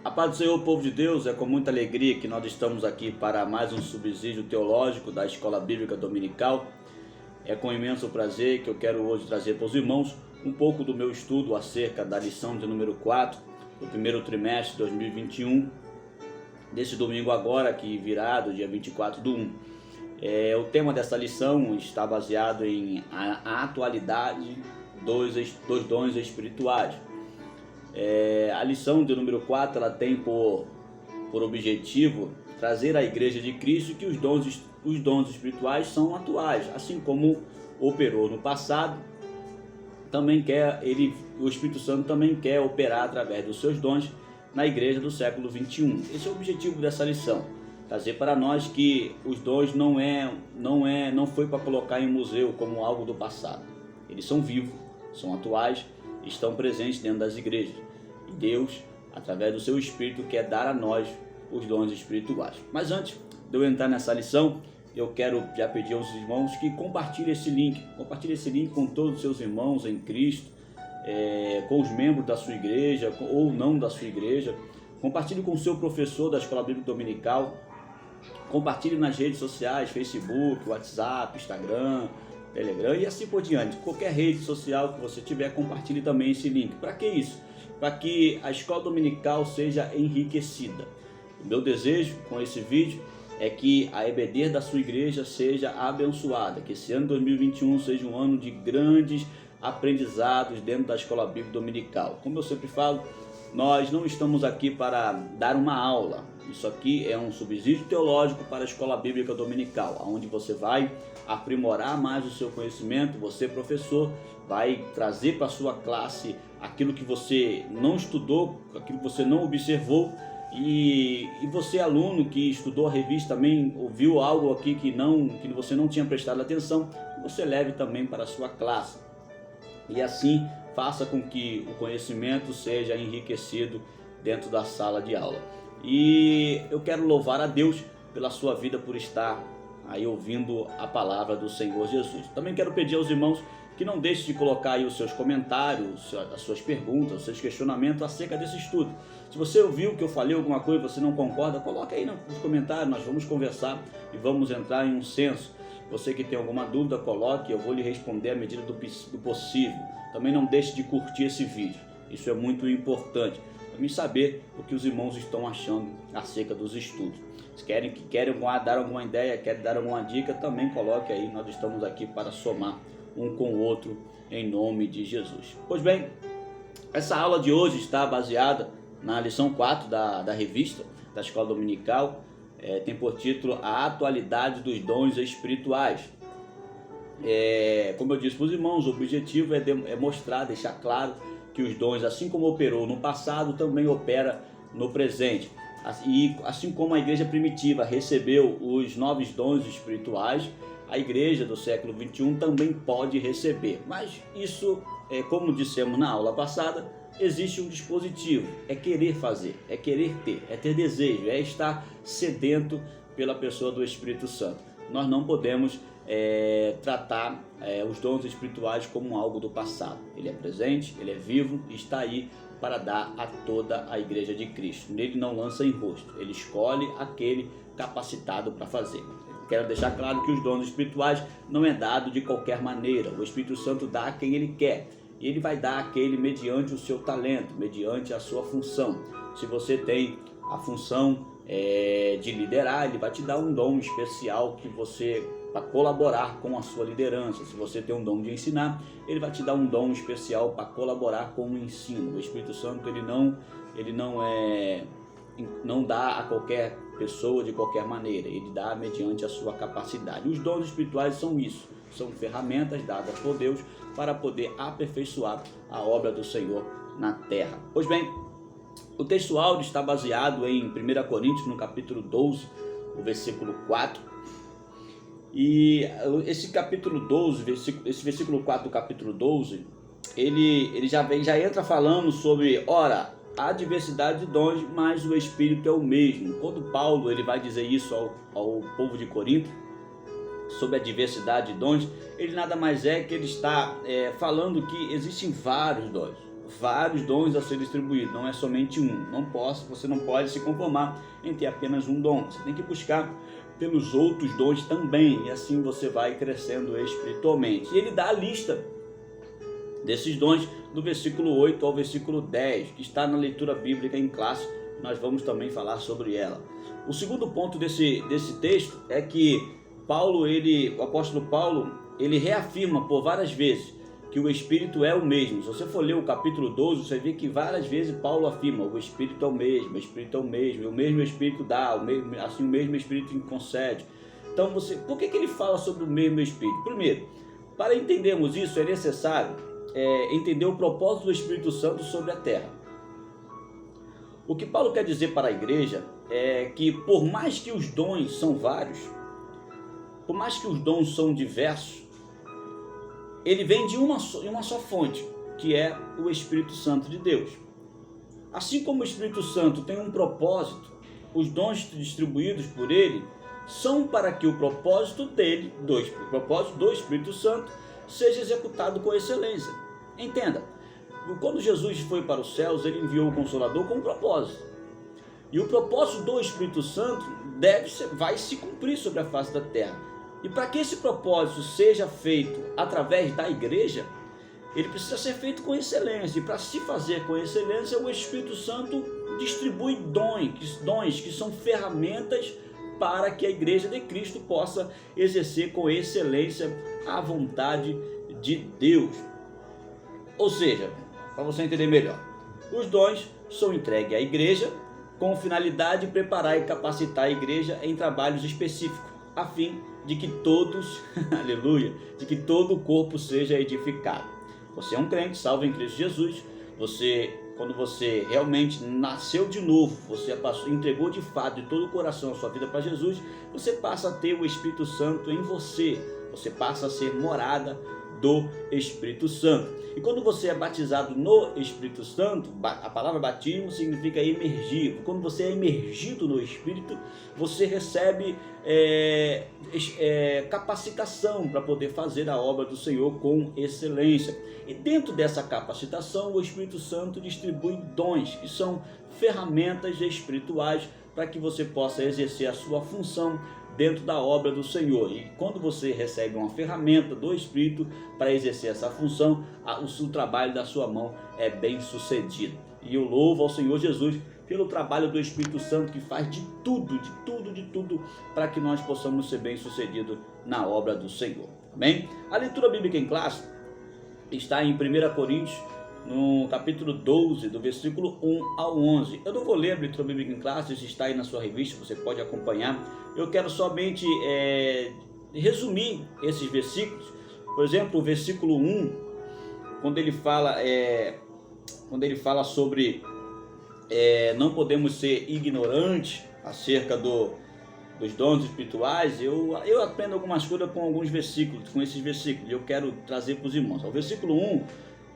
A paz do Senhor, povo de Deus, é com muita alegria que nós estamos aqui para mais um subsídio teológico da Escola Bíblica Dominical. É com imenso prazer que eu quero hoje trazer para os irmãos um pouco do meu estudo acerca da lição de número 4 do primeiro trimestre de 2021, desse domingo agora, que virá do dia 24/1. O tema dessa lição está baseado em a atualidade dos dons espirituais. A lição de número 4 ela tem por objetivo trazer à Igreja de Cristo que os dons espirituais são atuais, assim como operou no passado. O Espírito Santo também quer operar através dos seus dons na Igreja do século 21. Esse é o objetivo dessa lição, trazer para nós que os dons não foi para colocar em museu como algo do passado. Eles são vivos, são atuais, estão presentes dentro das igrejas. E Deus, através do seu Espírito, quer dar a nós os dons espirituais. Mas antes de eu entrar nessa lição, eu quero já pedir aos irmãos que compartilhem esse link. Compartilhe esse link com todos os seus irmãos em Cristo, com os membros da sua igreja ou não da sua igreja. Compartilhe com o seu professor da Escola Bíblica Dominical. Compartilhe nas redes sociais, Facebook, WhatsApp, Instagram, Telegram e assim por diante. Qualquer rede social que você tiver, compartilhe também esse link. Para que isso? Para que a escola dominical seja enriquecida. O meu desejo com esse vídeo é que a EBD da sua igreja seja abençoada, que esse ano 2021 seja um ano de grandes aprendizados dentro da Escola Bíblica Dominical. Como eu sempre falo, nós não estamos aqui para dar uma aula. Isso aqui é um subsídio teológico para a Escola Bíblica Dominical, onde você vai aprimorar mais o seu conhecimento. Você, professor, vai trazer para a sua classe aquilo que você não estudou, aquilo que você não observou. E você, aluno que estudou a revista, também ouviu algo aqui que você não tinha prestado atenção, você leve também para a sua classe. E assim faça com que o conhecimento seja enriquecido dentro da sala de aula. E eu quero louvar a Deus pela sua vida, por estar aí ouvindo a palavra do Senhor Jesus. Também quero pedir aos irmãos que não deixem de colocar aí os seus comentários, as suas perguntas, os seus questionamentos acerca desse estudo. Se você ouviu que eu falei alguma coisa e você não concorda, coloque aí nos comentários, nós vamos conversar e vamos entrar em um senso. Você que tem alguma dúvida, coloque, eu vou lhe responder à medida do possível. Também não deixe de curtir esse vídeo, isso é muito importante para mim saber o que os irmãos estão achando acerca dos estudos. Se querem dar alguma ideia, querem dar alguma dica, também coloque aí, nós estamos aqui para somar um com o outro em nome de Jesus. Pois bem, essa aula de hoje está baseada na lição 4 da revista da Escola Dominical. Tem por título a atualidade dos dons espirituais. Como eu disse para os irmãos, o objetivo é mostrar, deixar claro que os dons, assim como operou no passado, também opera no presente. E assim como a igreja primitiva recebeu os novos dons espirituais, a igreja do século 21 também pode receber. Mas isso, como dissemos na aula passada, existe um dispositivo, é querer fazer, é querer ter, é ter desejo, é estar sedento pela pessoa do Espírito Santo. Nós não podemos tratar os dons espirituais como algo do passado. Ele é presente, ele é vivo e está aí para dar a toda a igreja de Cristo. Nele não lança em rosto, ele escolhe aquele capacitado para fazer. Quero deixar claro que os dons espirituais não é dado de qualquer maneira. O Espírito Santo dá a quem ele quer. E ele vai dar aquele mediante o seu talento, mediante a sua função. Se você tem a função de liderar, ele vai te dar um dom especial para colaborar com a sua liderança. Se você tem um dom de ensinar, ele vai te dar um dom especial para colaborar com o ensino. O Espírito Santo ele não dá a qualquer pessoa de qualquer maneira, ele dá mediante a sua capacidade. Os dons espirituais são isso, são ferramentas dadas por Deus para poder aperfeiçoar a obra do Senhor na terra. Pois bem, o texto áudio está baseado em 1 Coríntios, no capítulo 12, o versículo 4. E esse capítulo 12, esse versículo 4 do capítulo 12, ele já entra falando sobre, ora, há diversidade de dons, mas o Espírito é o mesmo. Quando Paulo ele vai dizer isso ao povo de Corinto, sobre a diversidade de dons, ele nada mais é que ele está falando que existem vários dons. vários dons a ser distribuídos, não é somente um. Você não pode se conformar em ter apenas um dom. Você tem que buscar pelos outros dons também, e assim você vai crescendo espiritualmente. E ele dá a lista desses dons do versículo 8 ao versículo 10, que está na leitura bíblica em classe. Nós vamos também falar sobre ela. O segundo ponto desse texto é que o apóstolo Paulo, ele reafirma por várias vezes que o Espírito é o mesmo. Se você for ler o capítulo 12, você vê que várias vezes Paulo afirma: o Espírito é o mesmo, o Espírito é o mesmo, o mesmo Espírito dá, o mesmo Espírito concede. Então, por que ele fala sobre o mesmo Espírito? Primeiro, para entendermos isso, é necessário entender o propósito do Espírito Santo sobre a terra. O que Paulo quer dizer para a igreja é que, por mais que os dons são vários, por mais que os dons são diversos, ele vem de uma só fonte, que é o Espírito Santo de Deus. Assim como o Espírito Santo tem um propósito, os dons distribuídos por ele são para que o propósito do Espírito Santo seja executado com excelência. Entenda, quando Jesus foi para os céus, ele enviou o Consolador com um propósito. E o propósito do Espírito Santo vai se cumprir sobre a face da terra. E para que esse propósito seja feito através da igreja, ele precisa ser feito com excelência. E para se fazer com excelência, o Espírito Santo distribui dons que são ferramentas para que a igreja de Cristo possa exercer com excelência a vontade de Deus. Ou seja, para você entender melhor, os dons são entregues à igreja com finalidade de preparar e capacitar a igreja em trabalhos específicos, a fim de que todos, aleluia, de que todo o corpo seja edificado. Você é um crente, salvo em Cristo Jesus. Quando você realmente nasceu de novo, você entregou de fato de todo o coração a sua vida para Jesus, você passa a ter o Espírito Santo em você. Você passa a ser morada do Espírito Santo. E quando você é batizado no Espírito Santo, a palavra batismo significa emergir. Quando você é emergido no Espírito, você recebe capacitação para poder fazer a obra do Senhor com excelência. E dentro dessa capacitação, o Espírito Santo distribui dons, que são ferramentas espirituais para que você possa exercer a sua função dentro da obra do Senhor. E quando você recebe uma ferramenta do Espírito para exercer essa função, o trabalho da sua mão é bem sucedido. E eu louvo ao Senhor Jesus pelo trabalho do Espírito Santo, que faz de tudo para que nós possamos ser bem sucedidos na obra do Senhor. Amém? A leitura bíblica em classe está em 1 Coríntios, no capítulo 12, do versículo 1 ao 11. Eu não vou ler a leitura bíblica em classe, isso está aí na sua revista, você pode acompanhar. Eu quero somente resumir esses versículos. Por exemplo, o versículo 1, quando ele fala sobre não podemos ser ignorantes acerca dos dons espirituais, eu aprendo algumas coisas com esses versículos, e eu quero trazer para os irmãos. O versículo 1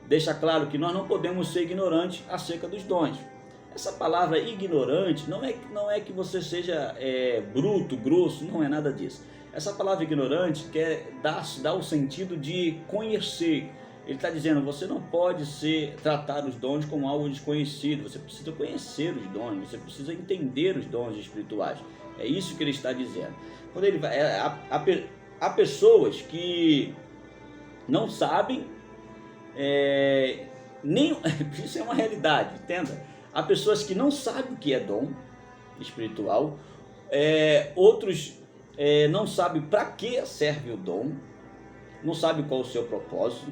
deixa claro que nós não podemos ser ignorantes acerca dos dons. Essa palavra ignorante não é que você seja bruto, grosso, não é nada disso. Essa palavra ignorante quer dar o sentido de conhecer. Ele está dizendo, você não pode tratar os dons como algo desconhecido, você precisa conhecer os dons, você precisa entender os dons espirituais. É isso que ele está dizendo. Quando ele vai, há pessoas que não sabem, isso é uma realidade, entenda. Há pessoas que não sabem o que é dom espiritual, outros não sabem para que serve o dom, não sabem qual é o seu propósito.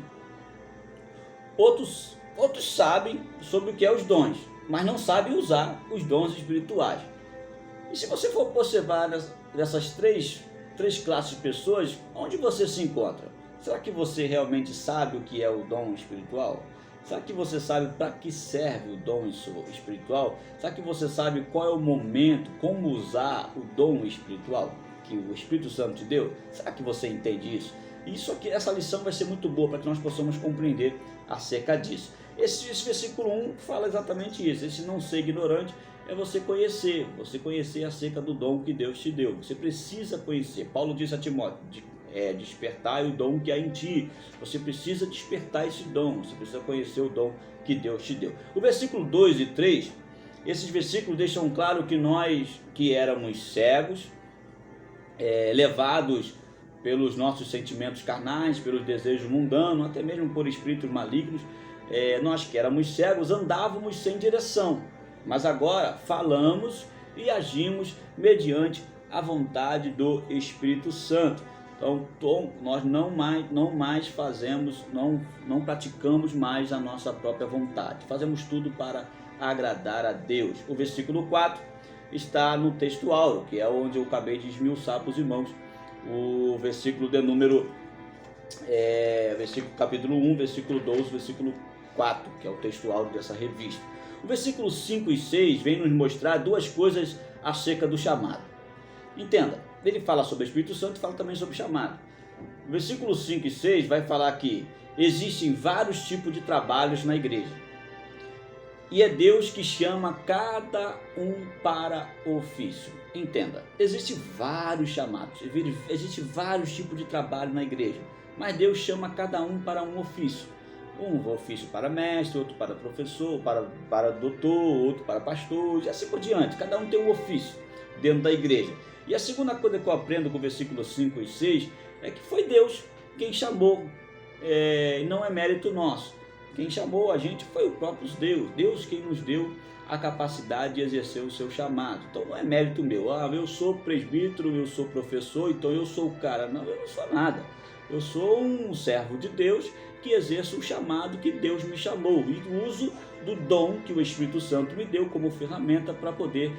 Outros sabem sobre o que é os dons, mas não sabem usar os dons espirituais. E se você for observar dessas três classes de pessoas, onde você se encontra? Será que você realmente sabe o que é o dom espiritual? Será que você sabe para que serve o dom espiritual? Será que você sabe qual é o momento, como usar o dom espiritual que o Espírito Santo te deu? Será que você entende isso? Essa lição vai ser muito boa para que nós possamos compreender acerca disso. Esse versículo 1 fala exatamente isso. Esse não ser ignorante é você conhecer acerca do dom que Deus te deu. Você precisa conhecer. Paulo disse a Timóteo, despertar o dom que há em ti. Você precisa despertar esse dom, você precisa conhecer o dom que Deus te deu. O versículo 2 e 3, esses versículos deixam claro que nós que éramos cegos, levados pelos nossos sentimentos carnais, pelos desejos mundanos, até mesmo por espíritos malignos, nós que éramos cegos andávamos sem direção, mas agora falamos e agimos mediante a vontade do Espírito Santo. Então nós não mais fazemos, não praticamos mais a nossa própria vontade, fazemos tudo para agradar a Deus. O versículo 4 está no texto áureo, que é onde eu acabei de esmiuçar para os irmãos, o versículo de número, capítulo 1, versículo 12, versículo 4, que é o texto áureo dessa revista. O versículo 5 e 6 vem nos mostrar duas coisas acerca do chamado. Entenda, ele fala sobre o Espírito Santo e fala também sobre o chamado. O versículo 5 e 6 vai falar que existem vários tipos de trabalhos na igreja. E é Deus que chama cada um para o ofício. Entenda, existem vários chamados, existem vários tipos de trabalho na igreja, mas Deus chama cada um para um ofício. Um ofício para mestre, outro para professor, para doutor, outro para pastor, e assim por diante. Cada um tem um ofício dentro da igreja. E a segunda coisa que eu aprendo com o versículo 5 e 6 é que foi Deus quem chamou, não é mérito nosso. Quem chamou a gente foi o próprio Deus. Deus quem nos deu a capacidade de exercer o seu chamado. Então não é mérito meu. Eu sou presbítero, eu sou professor, então eu sou o cara. Não, eu não sou nada. Eu sou um servo de Deus que exerço o chamado que Deus me chamou e uso do dom que o Espírito Santo me deu como ferramenta para poder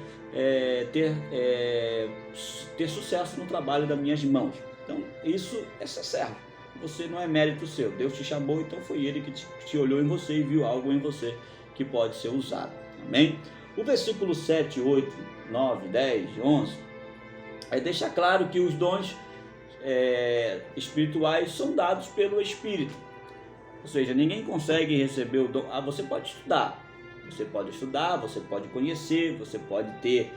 ter sucesso no trabalho das minhas mãos. Então isso é ser servo. Você não é mérito seu. Deus te chamou, então foi Ele que te olhou em você e viu algo em você que pode ser usado. Amém? O versículo 7, 8, 9, 10, 11 deixa claro que os dons espirituais são dados pelo Espírito. Ou seja, ninguém consegue receber o dom. Você pode estudar, você pode conhecer, você pode ter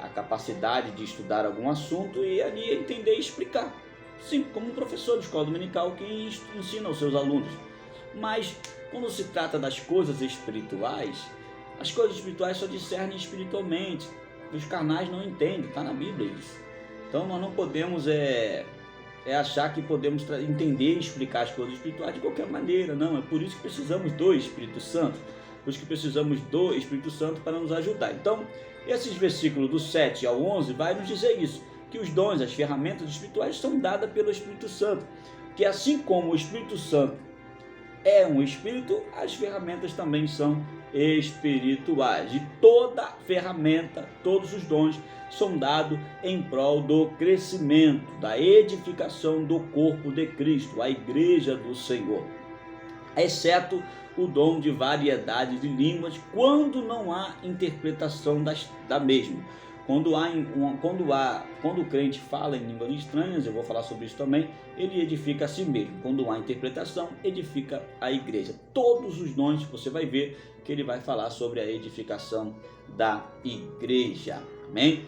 a capacidade de estudar algum assunto e ali entender e explicar. Sim, como um professor de escola dominical que ensina aos seus alunos. Mas quando se trata das coisas espirituais, as coisas espirituais só discernem espiritualmente. Os carnais não entendem, está na Bíblia isso. Então nós não podemos achar que podemos entender e explicar as coisas espirituais de qualquer maneira. Não, é por isso que precisamos do Espírito Santo. Por isso que precisamos do Espírito Santo para nos ajudar. Então, esses versículos do 7 ao 11 vai nos dizer isso, que os dons, as ferramentas espirituais são dadas pelo Espírito Santo. Que assim como o Espírito Santo é um Espírito, as ferramentas também são espirituais. E toda ferramenta, todos os dons são dados em prol do crescimento, da edificação do corpo de Cristo, a igreja do Senhor. Exceto o dom de variedade de línguas, quando não há interpretação da mesma. Quando o crente fala em línguas estranhas, eu vou falar sobre isso também, ele edifica a si mesmo. Quando há interpretação, edifica a igreja. Todos os dons, você vai ver que ele vai falar sobre a edificação da igreja. Amém?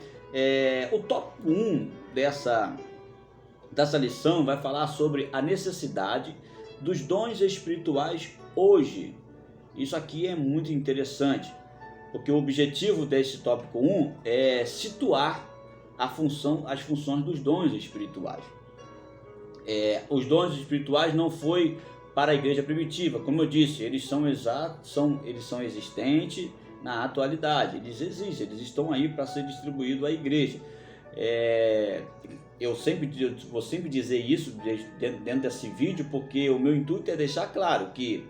O tópico 1 dessa lição vai falar sobre a necessidade dos dons espirituais hoje. Isso aqui é muito interessante, porque o objetivo desse tópico 1 é situar as funções dos dons espirituais. Os dons espirituais não foi para a igreja primitiva, como eu disse, eles são existentes na atualidade, eles existem, eles estão aí para ser distribuídos à igreja. Eu vou sempre dizer isso dentro desse vídeo, porque o meu intuito é deixar claro que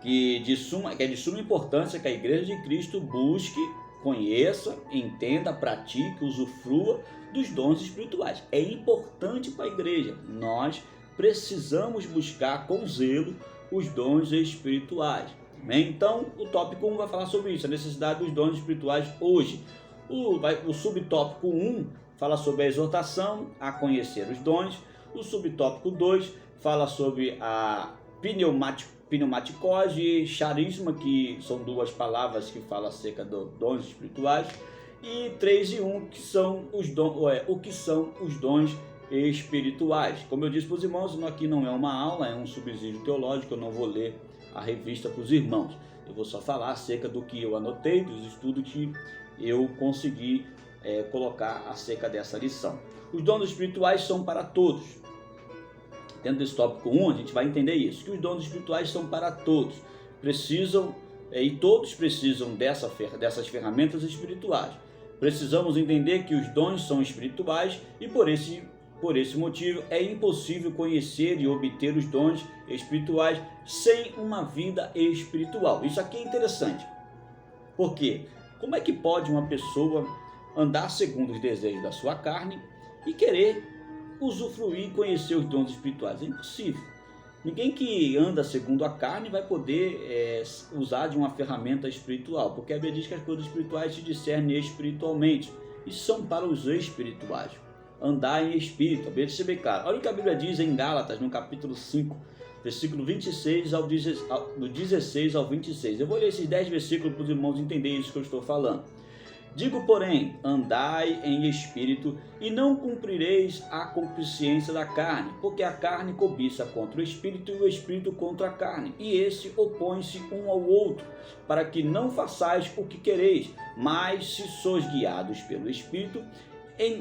é de suma importância que a igreja de Cristo busque, conheça, entenda, pratique, usufrua dos dons espirituais. É importante para a igreja. Nós precisamos buscar com zelo os dons espirituais. Então, o tópico 1 vai falar sobre isso, a necessidade dos dons espirituais hoje. O subtópico 1 fala sobre a exortação a conhecer os dons. O subtópico 2 fala sobre a pneumaticose e charisma, que são duas palavras que falam acerca dos dons espirituais. E 3 e 1, que são o que são os dons espirituais. Como eu disse para os irmãos, aqui não é uma aula, é um subsídio teológico, eu não vou ler a revista para os irmãos. Eu vou só falar acerca do que eu anotei, dos estudos que eu consegui colocar acerca dessa lição. Os dons espirituais são para todos. Dentro desse tópico 1, a gente vai entender isso, que os dons espirituais são para todos. Precisam, e todos precisam dessas ferramentas espirituais. Precisamos entender que os dons são espirituais e por esse motivo é impossível conhecer e obter os dons espirituais sem uma vida espiritual. Isso aqui é interessante. Por quê? Como é que pode uma pessoa andar segundo os desejos da sua carne e querer usufruir e conhecer os dons espirituais? É impossível. Ninguém que anda segundo a carne vai poder usar de uma ferramenta espiritual, porque a Bíblia diz que as coisas espirituais se discernem espiritualmente e são para os espirituais. Andar em espírito, a Bíblia deixa bem claro. Olha o que a Bíblia diz em Gálatas, no capítulo 5, versículo 26 do 16 ao 26. Eu vou ler esses 10 versículos para os irmãos entenderem isso que eu estou falando. Digo, porém, andai em espírito e não cumprireis a concupiscência da carne, porque a carne cobiça contra o espírito e o espírito contra a carne, e esse opõe-se um ao outro, para que não façais o que quereis, mas se sois guiados pelo espírito,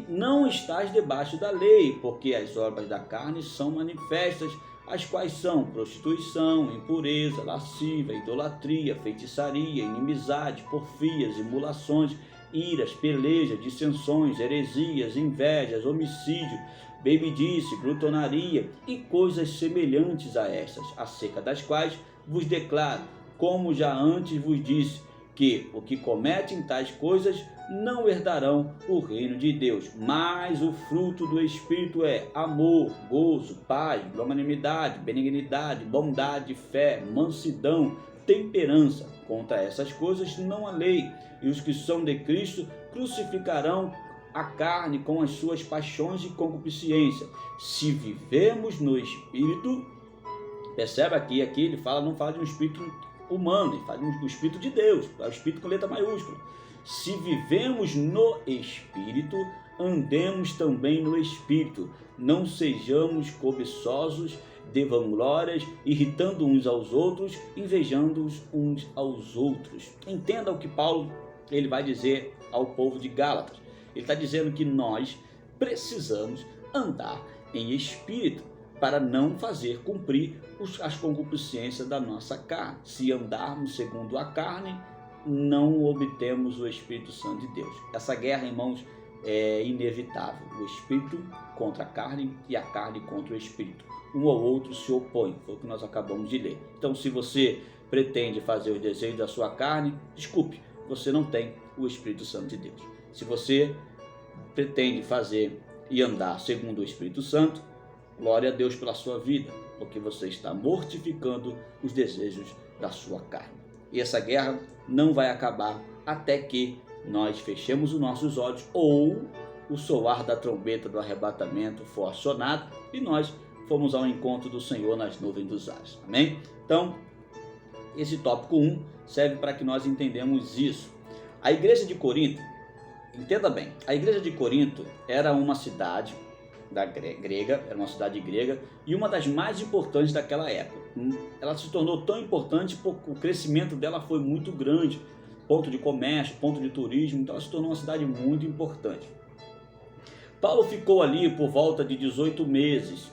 não estáis debaixo da lei, porque as obras da carne são manifestas, as quais são prostituição, impureza, lascívia, idolatria, feitiçaria, inimizade, porfias, emulações, iras, pelejas, dissensões, heresias, invejas, homicídio, bebedice, glutonaria e coisas semelhantes a estas, acerca das quais vos declaro, como já antes vos disse, que o que cometem tais coisas não herdarão o reino de Deus. Mas o fruto do Espírito é amor, gozo, paz, longanimidade, benignidade, bondade, fé, mansidão, temperança. Contra essas coisas não há lei, e os que são de Cristo crucificarão a carne com as suas paixões e concupiscência. Se vivemos no Espírito, percebe aqui ele não fala de um Espírito humano, ele fala do Espírito de Deus, é o Espírito com letra maiúscula. Se vivemos no Espírito, andemos também no Espírito. Não sejamos cobiçosos de vanglórias, irritando uns aos outros, invejando uns aos outros. Entenda o que Paulo ele vai dizer ao povo de Gálatas. Ele está dizendo que nós precisamos andar em Espírito para não fazer cumprir as concupiscências da nossa carne. Se andarmos segundo a carne, não obtemos o Espírito Santo de Deus. Essa guerra, irmãos, é inevitável. O Espírito contra a carne e a carne contra o Espírito. Um ao outro se opõe, foi o que nós acabamos de ler. Então, se você pretende fazer os desejos da sua carne, desculpe, você não tem o Espírito Santo de Deus. Se você pretende fazer e andar segundo o Espírito Santo, glória a Deus pela sua vida, porque você está mortificando os desejos da sua carne. E essa guerra não vai acabar até que nós fechemos os nossos olhos ou o soar da trombeta do arrebatamento for acionado e nós fomos ao encontro do Senhor nas nuvens dos ares. Amém? Então, esse tópico 1 serve para que nós entendamos isso. A igreja de Corinto, entenda bem, a igreja de Corinto era uma cidade grega, era uma cidade grega e uma das mais importantes daquela época. Ela se tornou tão importante porque o crescimento dela foi muito grande, ponto de comércio, ponto de turismo, então ela se tornou uma cidade muito importante. Paulo ficou ali por volta de 18 meses,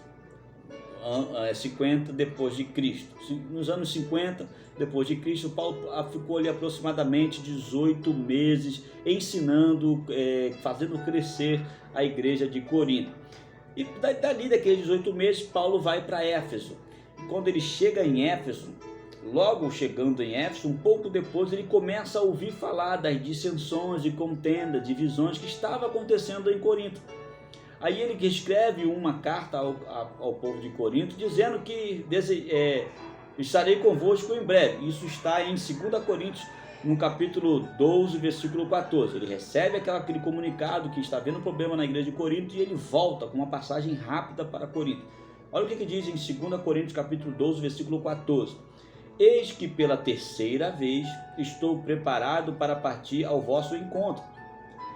50 depois de Cristo. Nos anos 50 depois de Cristo, Paulo ficou ali aproximadamente 18 meses ensinando, fazendo crescer a igreja de Corinto. E dali daqueles 18 meses, Paulo vai para Éfeso. E quando ele chega em Éfeso, logo chegando em Éfeso, um pouco depois ele começa a ouvir falar das dissensões e contendas, divisões que estavam acontecendo em Corinto. Aí ele escreve uma carta ao povo de Corinto dizendo que estarei convosco em breve. Isso está em 2 Coríntios, no capítulo 12, versículo 14. Ele recebe aquele comunicado que está havendo problema na igreja de Corinto e ele volta com uma passagem rápida para Corinto. Olha o que diz em 2 Coríntios, capítulo 12, versículo 14. Eis que pela terceira vez estou preparado para partir ao vosso encontro,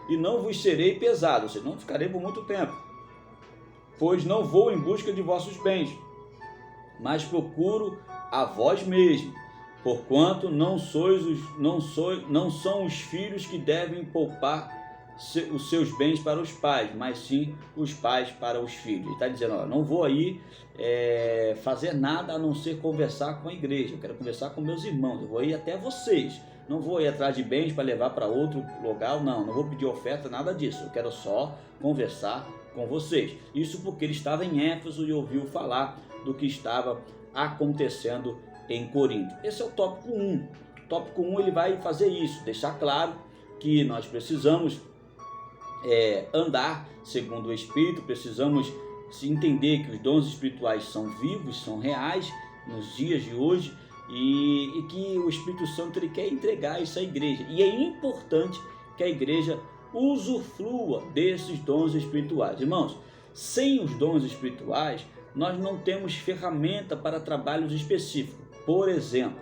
e não vos serei pesado, ou seja, não ficarei por muito tempo. pois não vou em busca de vossos bens, mas procuro a vós mesmo, porquanto não são os filhos que devem poupar os seus bens para os pais, mas sim os pais para os filhos. Ele está dizendo, ó, não vou aí fazer nada a não ser conversar com a igreja, eu quero conversar com meus irmãos, eu vou ir até vocês, não vou ir atrás de bens para levar para outro lugar, não vou pedir oferta, nada disso, eu quero só conversar com vocês. Isso porque ele estava em Éfeso e ouviu falar do que estava acontecendo em Corinto. Esse é o tópico 1. O tópico 1 ele vai fazer isso, deixar claro que nós precisamos andar segundo o Espírito, precisamos entender que os dons espirituais são vivos, são reais nos dias de hoje e que o Espírito Santo ele quer entregar isso à igreja. E é importante que a igreja usufrua desses dons espirituais. Irmãos, sem os dons espirituais, nós não temos ferramenta para trabalhos específicos. Por exemplo,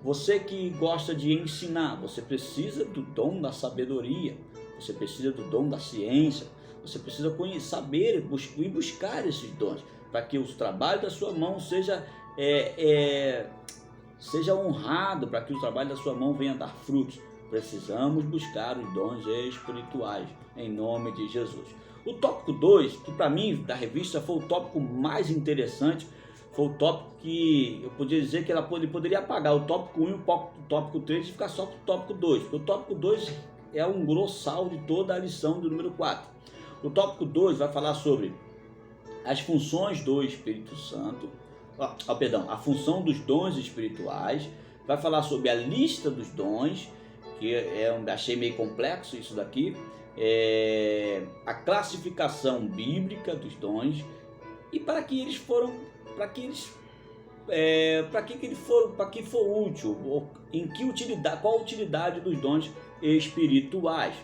você que gosta de ensinar, você precisa do dom da sabedoria, você precisa do dom da ciência, você precisa saber e buscar esses dons, para que o trabalho da sua mão seja honrado, para que o trabalho da sua mão venha dar frutos. Precisamos buscar os dons espirituais, em nome de Jesus. O tópico 2, que para mim, da revista, foi o tópico mais interessante, foi o tópico que eu podia dizer que ele poderia apagar o tópico 1 e o tópico 3 e ficar só com o tópico 2, porque o tópico 2 é um grossal de toda a lição do número 4. O tópico 2 vai falar sobre as funções do Espírito Santo, a função dos dons espirituais, vai falar sobre a lista dos dons, que achei meio complexo isso daqui, a classificação bíblica dos dons e para que for útil, ou qual a utilidade dos dons espirituais.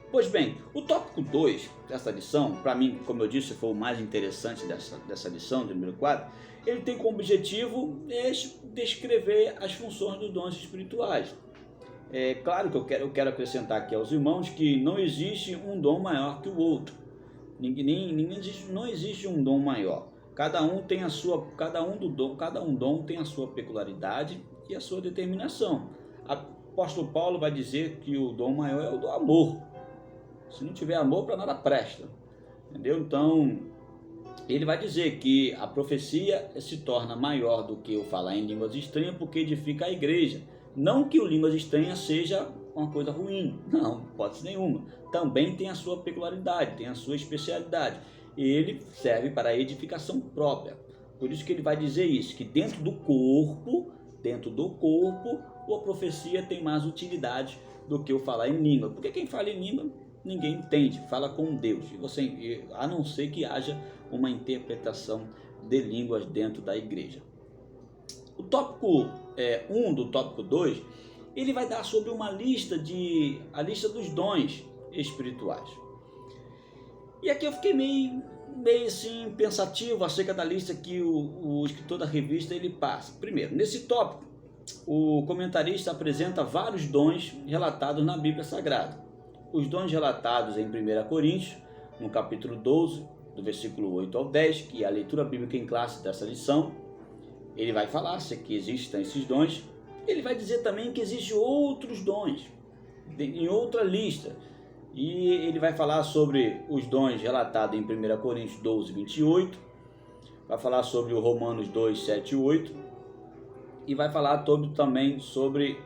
Pois bem, o tópico 2 dessa lição, para mim, como eu disse, foi o mais interessante dessa lição, do número 4, ele tem como objetivo descrever as funções dos dons espirituais. É claro que eu quero acrescentar aqui aos irmãos que não existe um dom maior que o outro. Não existe um dom maior. Cada um dom tem a sua peculiaridade e a sua determinação. O apóstolo Paulo vai dizer que o dom maior é o do amor. Se não tiver amor, para nada presta. Entendeu? Então, ele vai dizer que a profecia se torna maior do que o falar em línguas estranhas porque edifica a igreja. Não que o línguas estranhas seja uma coisa ruim, não, hipótese nenhuma. Também tem a sua peculiaridade, tem a sua especialidade. Ele serve para a edificação própria. Por isso que ele vai dizer isso, que dentro do corpo, a profecia tem mais utilidade do que o falar em língua. Porque quem fala em língua, ninguém entende, fala com Deus. A não ser que haja uma interpretação de línguas dentro da igreja. O tópico 1 do tópico 2, ele vai dar sobre a lista dos dons espirituais. E aqui eu fiquei meio assim pensativo acerca da lista que o escritor da revista ele passa. Primeiro, nesse tópico, o comentarista apresenta vários dons relatados na Bíblia Sagrada. Os dons relatados em 1 Coríntios, no capítulo 12, do versículo 8 ao 10, que é a leitura bíblica em classe dessa lição, ele vai falar que existem esses dons. Ele vai dizer também que existem outros dons em outra lista. E ele vai falar sobre os dons relatados em 1 Coríntios 12, 28. Vai falar sobre o Romanos 2, 7 e 8. E vai falar também sobre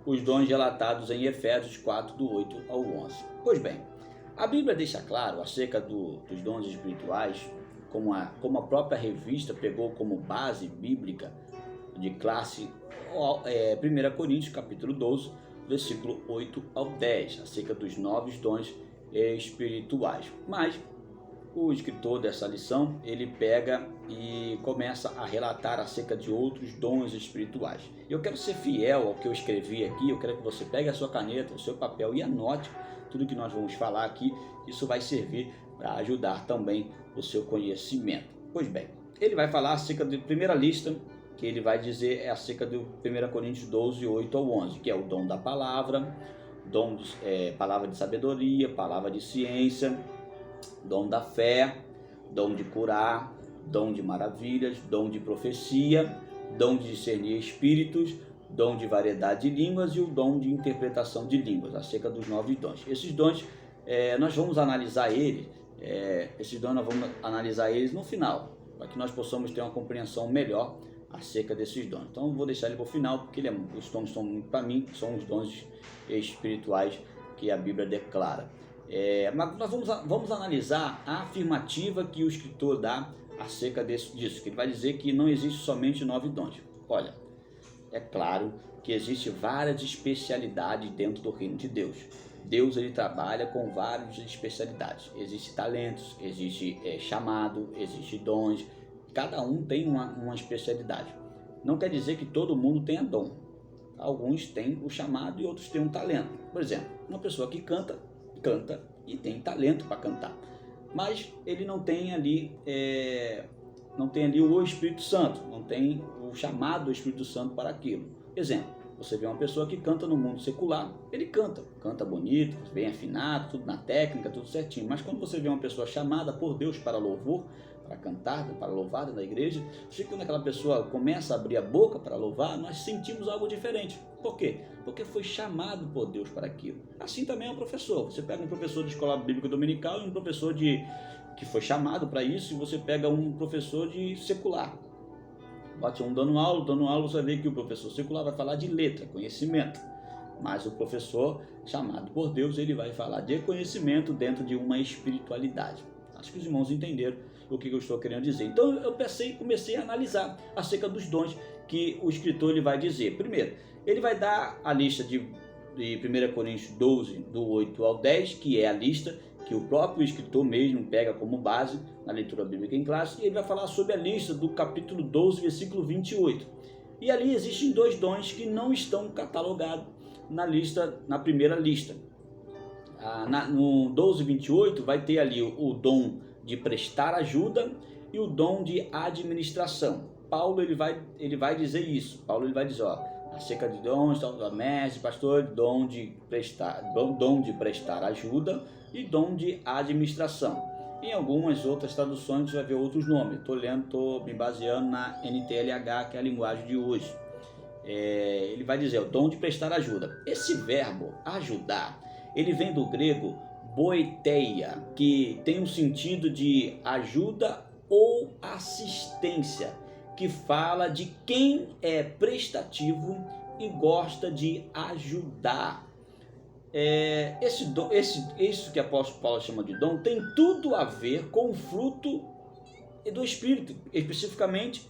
os dons relatados em Efésios 4, do 8 ao 11. Pois bem, a Bíblia deixa claro acerca dos dons espirituais, como a própria revista pegou como base bíblica de classe 1 Coríntios capítulo 12, versículo 8 ao 10, acerca dos 9 dons espirituais. Mas o escritor dessa lição, ele pega e começa a relatar acerca de outros dons espirituais. Eu quero ser fiel ao que eu escrevi aqui, eu quero que você pegue a sua caneta, o seu papel e anote tudo que nós vamos falar aqui. Isso vai servir para ajudar também o seu conhecimento. Pois bem, ele vai falar acerca da primeira lista, que ele vai dizer é acerca do 1 Coríntios 12, 8 ao 11, que é o dom da palavra, palavra de sabedoria, palavra de ciência, dom da fé, dom de curar, dom de maravilhas, dom de profecia, dom de discernir espíritos, dom de variedade de línguas e o dom de interpretação de línguas, acerca dos 9 dons. Esses dons, nós vamos analisar eles, no final, para que nós possamos ter uma compreensão melhor acerca desses dons. Então eu vou deixar ele para o final, porque os dons são, para mim, são os dons espirituais que a Bíblia declara. Mas nós vamos analisar a afirmativa que o escritor dá acerca disso, que ele vai dizer que não existe somente 9 dons. Olha, é claro que existe várias especialidades dentro do reino de Deus. Deus, ele trabalha com várias especialidades. Existem talentos, existe chamado, existe dons. Cada um tem uma especialidade. Não quer dizer que todo mundo tenha dom. Alguns têm o chamado e outros têm um talento. Por exemplo, uma pessoa que canta e tem talento para cantar, mas ele não tem ali o Espírito Santo, não tem o chamado do Espírito Santo para aquilo. Exemplo, você vê uma pessoa que canta no mundo secular, ele canta bonito, bem afinado, tudo na técnica, tudo certinho, mas quando você vê uma pessoa chamada por Deus para louvor, para cantar, para louvar na igreja, quando aquela pessoa começa a abrir a boca para louvar, nós sentimos algo diferente. Por quê? Porque foi chamado por Deus para aquilo. Assim também é um professor. Você pega um professor de escola bíblica dominical e um professor que foi chamado para isso, e você pega um professor de secular. Bate um dando aula, você vê que o professor secular vai falar de letra, conhecimento. Mas o professor chamado por Deus, ele vai falar de conhecimento dentro de uma espiritualidade. Acho que os irmãos entenderam o que eu estou querendo dizer. Então eu comecei a analisar acerca dos dons que o escritor ele vai dizer. Primeiro, ele vai dar a lista de 1 Coríntios 12, do 8 ao 10, que é a lista que o próprio escritor mesmo pega como base na leitura bíblica em classe, e ele vai falar sobre a lista do capítulo 12, versículo 28. E ali existem 2 dons que não estão catalogados na primeira lista. No 12, 28 vai ter ali o dom de prestar ajuda e o dom de administração. Paulo ele vai dizer isso. Paulo ele vai dizer, acerca de dons, mestre, pastor, dom de prestar ajuda e dom de administração. Em algumas outras traduções você vai ver outros nomes. Estou me baseando na NTLH, que é a linguagem de hoje. Ele vai dizer o dom de prestar ajuda. Esse verbo ajudar, ele vem do grego boeteia, que tem o sentido de ajuda ou assistência, que fala de quem é prestativo e gosta de ajudar. Isso que o apóstolo Paulo chama de dom tem tudo a ver com o fruto do Espírito, especificamente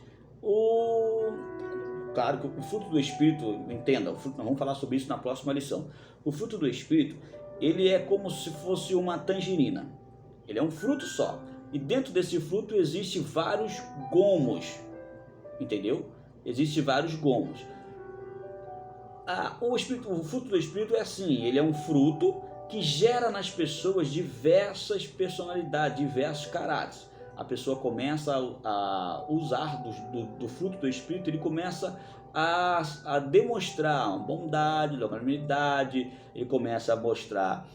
claro que o fruto do Espírito, entenda, nós vamos falar sobre isso na próxima lição. O fruto do Espírito, ele é como se fosse uma tangerina. Ele é um fruto só. E dentro desse fruto existem vários gomos. Entendeu? Existem vários gomos. O fruto do Espírito é assim, ele é um fruto que gera nas pessoas diversas personalidades, diversos caráteres. A pessoa começa a usar do fruto do Espírito, ele começa a demonstrar bondade, longanimidade, ele começa a mostrar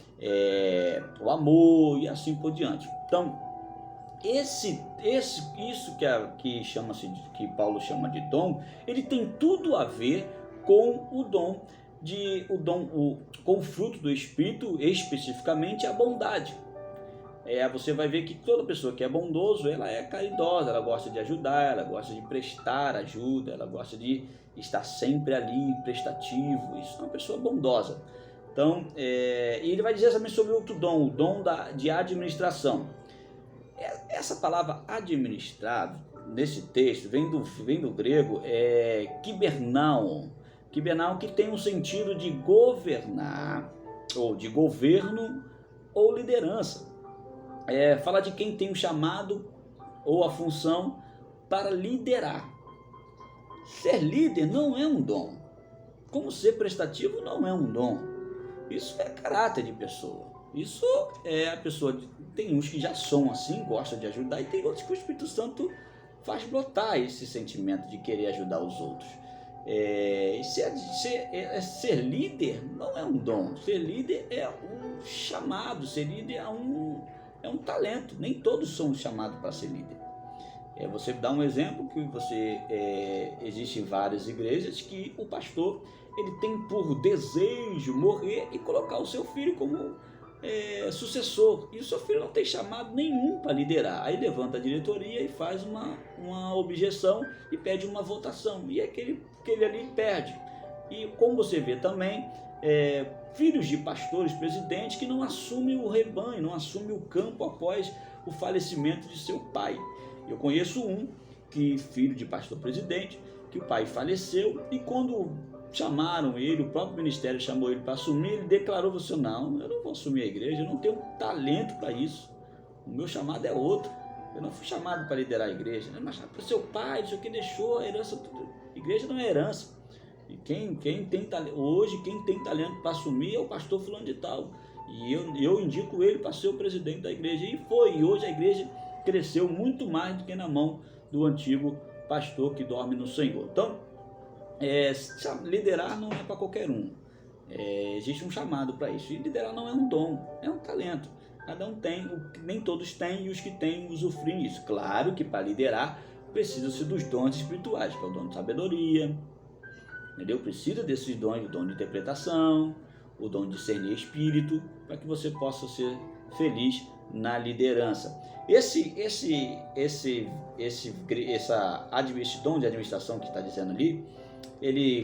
o amor e assim por diante. Então, isso que Paulo chama de dom, ele tem tudo a ver com com o fruto do Espírito, especificamente a bondade. Você vai ver que toda pessoa que é bondoso, ela é caridosa, ela gosta de ajudar, ela gosta de prestar ajuda, ela gosta de estar sempre ali, prestativo. Isso é uma pessoa bondosa. Então, ele vai dizer também sobre outro dom, o dom de administração. Essa palavra administrar, nesse texto, vem do grego, kibernao, que tem um sentido de governar, ou de governo, ou liderança. Fala de quem tem o chamado ou a função para liderar. Ser líder não é um dom, como ser prestativo não é um dom. Isso é caráter de pessoa. Isso é a pessoa. Tem uns que já são assim, gostam de ajudar, e tem outros que o Espírito Santo faz brotar esse sentimento de querer ajudar os outros. Ser líder não é um dom. Ser líder é um chamado. Ser líder é um talento, nem todos são chamados para ser líder. Você dá um exemplo que existem várias igrejas que o pastor ele tem por desejo morrer e colocar o seu filho como sucessor, e o seu filho não tem chamado nenhum para liderar. Aí levanta a diretoria e faz uma objeção e pede uma votação, e aquele ali perde. E como você vê também, filhos de pastores presidentes que não assumem o rebanho, não assumem o campo após o falecimento de seu pai. Eu conheço filho de pastor presidente, que o pai faleceu, e quando chamaram ele, o próprio ministério chamou ele para assumir, ele declarou assim: não, eu não vou assumir a igreja, eu não tenho talento para isso, o meu chamado é outro, eu não fui chamado para liderar a igreja, mas para seu pai, isso aqui deixou a herança, tudo. Igreja não é herança, e quem tem talento, hoje quem tem talento para assumir é o pastor fulano de tal, e eu indico ele para ser o presidente da igreja, e hoje a igreja cresceu muito mais do que na mão do antigo pastor que dorme no Senhor. Então, liderar não é para qualquer um, existe um chamado para isso, e liderar não é um dom, é um talento, cada um tem, nem todos têm, e os que têm usufruem isso. Claro que para liderar precisa-se dos dons espirituais, que é o dom de sabedoria, entendeu? Precisa desses dons, o dom de interpretação, o dom de discernir espírito, para que você possa ser feliz na liderança. Esse dom de administração que está dizendo ali,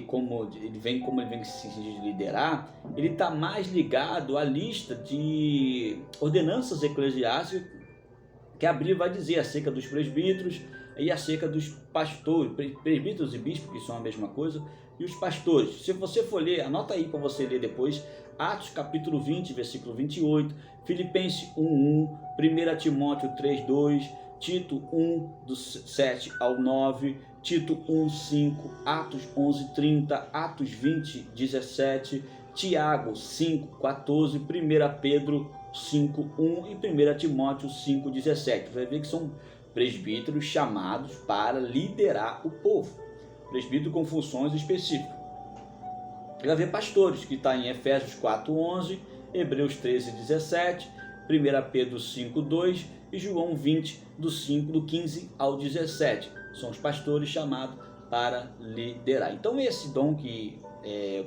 como ele vem se de liderar, ele está mais ligado à lista de ordenanças eclesiásticas que a Bíblia vai dizer acerca dos presbíteros e acerca dos pastores, presbíteros e bispos, que são a mesma coisa, e os pastores. Se você for ler, anota aí para você ler depois, Atos capítulo 20, versículo 28, Filipenses 1:1, 1 Timóteo 3:2, Tito 1, do 7 ao 9, Tito 1:5, Atos 11:30, Atos 20:17, Tiago 5:14, 1 Pedro 5:1 e 1 Timóteo 5:17. Você vai ver que são presbíteros chamados para liderar o povo, presbítero com funções específicas. Vai ver pastores, que está em Efésios 4:11, Hebreus 13:17, 1 Pedro 5:2 e João 20, do 15 ao 17. São os pastores chamados para liderar. Então esse dom que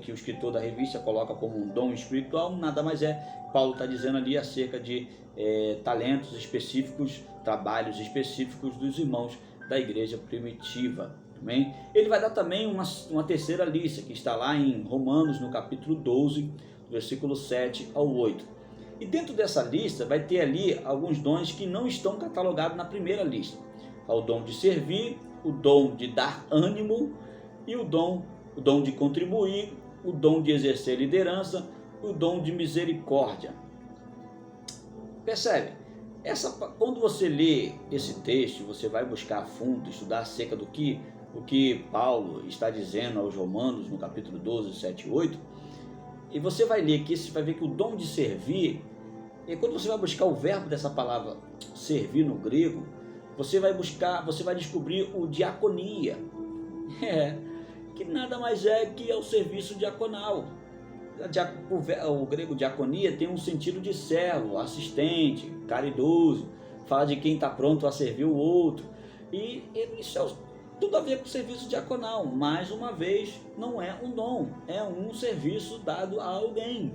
o escritor da revista coloca como um dom espiritual, nada mais Paulo está dizendo ali acerca de talentos específicos, trabalhos específicos dos irmãos da igreja primitiva. Também. Ele vai dar também uma terceira lista, que está lá em Romanos, no capítulo 12, versículo 7 ao 8. E dentro dessa lista vai ter ali alguns dons que não estão catalogados na primeira lista. O dom de servir, o dom de dar ânimo, e o dom de contribuir, o dom de exercer liderança, o dom de misericórdia. Percebe? Quando você lê esse texto, você vai buscar a fundo, estudar acerca do que Paulo está dizendo aos Romanos no capítulo 12, 7 e 8, e você vai ler aqui, você vai ver que o dom de servir, e quando você vai buscar o verbo dessa palavra servir no grego, você vai descobrir o diaconia, que nada mais é que o serviço diaconal. O grego diaconia tem um sentido de servo, assistente, caridoso, fala de quem está pronto a servir o outro, e isso tudo a ver com o serviço diaconal. Mais uma vez, não é um dom, é um serviço dado a alguém.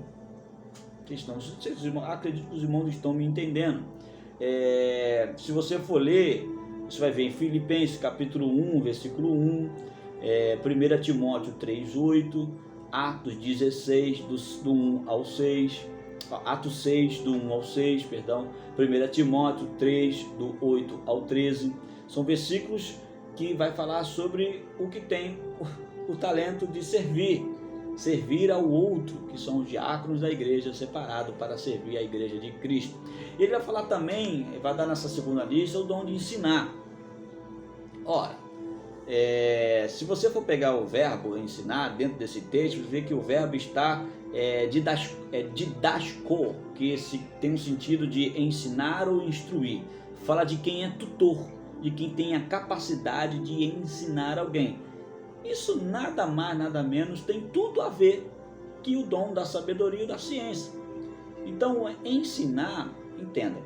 Acredito que os irmãos estão me entendendo. Se você for ler, você vai ver em Filipenses capítulo 1, versículo 1, 1 Timóteo 3:8, Atos 16, do 1 ao 6, Atos 6, do 1 ao 6, perdão, 1 Timóteo 3, do 8 ao 13, são versículos que vai falar sobre o que tem o talento de servir ao outro, que são os diáconos da igreja, separados para servir a igreja de Cristo. Ele vai falar também, vai dar nessa segunda lista, o dom de ensinar. Ora, se você for pegar o verbo ensinar dentro desse texto, você vê que o verbo está didasco, que tem um sentido de ensinar ou instruir. Fala de quem é tutor, de quem tem a capacidade de ensinar alguém. Isso nada mais, nada menos tem tudo a ver com o dom da sabedoria e da ciência. Então, ensinar, entenda,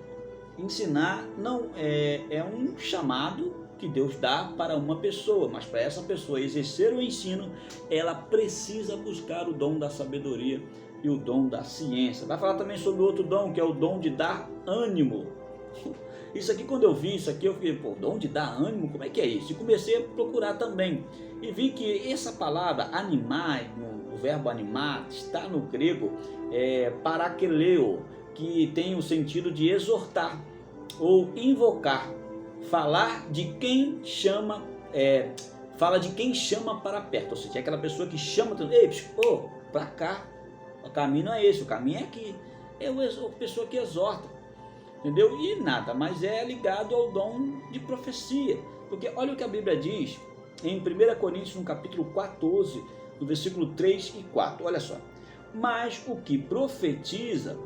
Ensinar não é um chamado que Deus dá para uma pessoa, mas para essa pessoa exercer o ensino, ela precisa buscar o dom da sabedoria e o dom da ciência. Vai falar também sobre outro dom, que é o dom de dar ânimo. Isso aqui, quando eu vi isso aqui, eu fiquei, dom de dar ânimo, como é que é isso? E comecei a procurar também, e vi que essa palavra animar, o verbo animar, está no grego parakeleo, que tem o sentido de exortar ou invocar, falar de quem chama, fala de quem chama para perto, ou seja, é aquela pessoa que chama, ei, para cá, o caminho não é esse, o caminho é aqui, é a pessoa que exorta, entendeu? E nada mais é ligado ao dom de profecia, porque olha o que a Bíblia diz em 1 Coríntios, no capítulo 14, no versículo 3 e 4, olha só: mas o que profetiza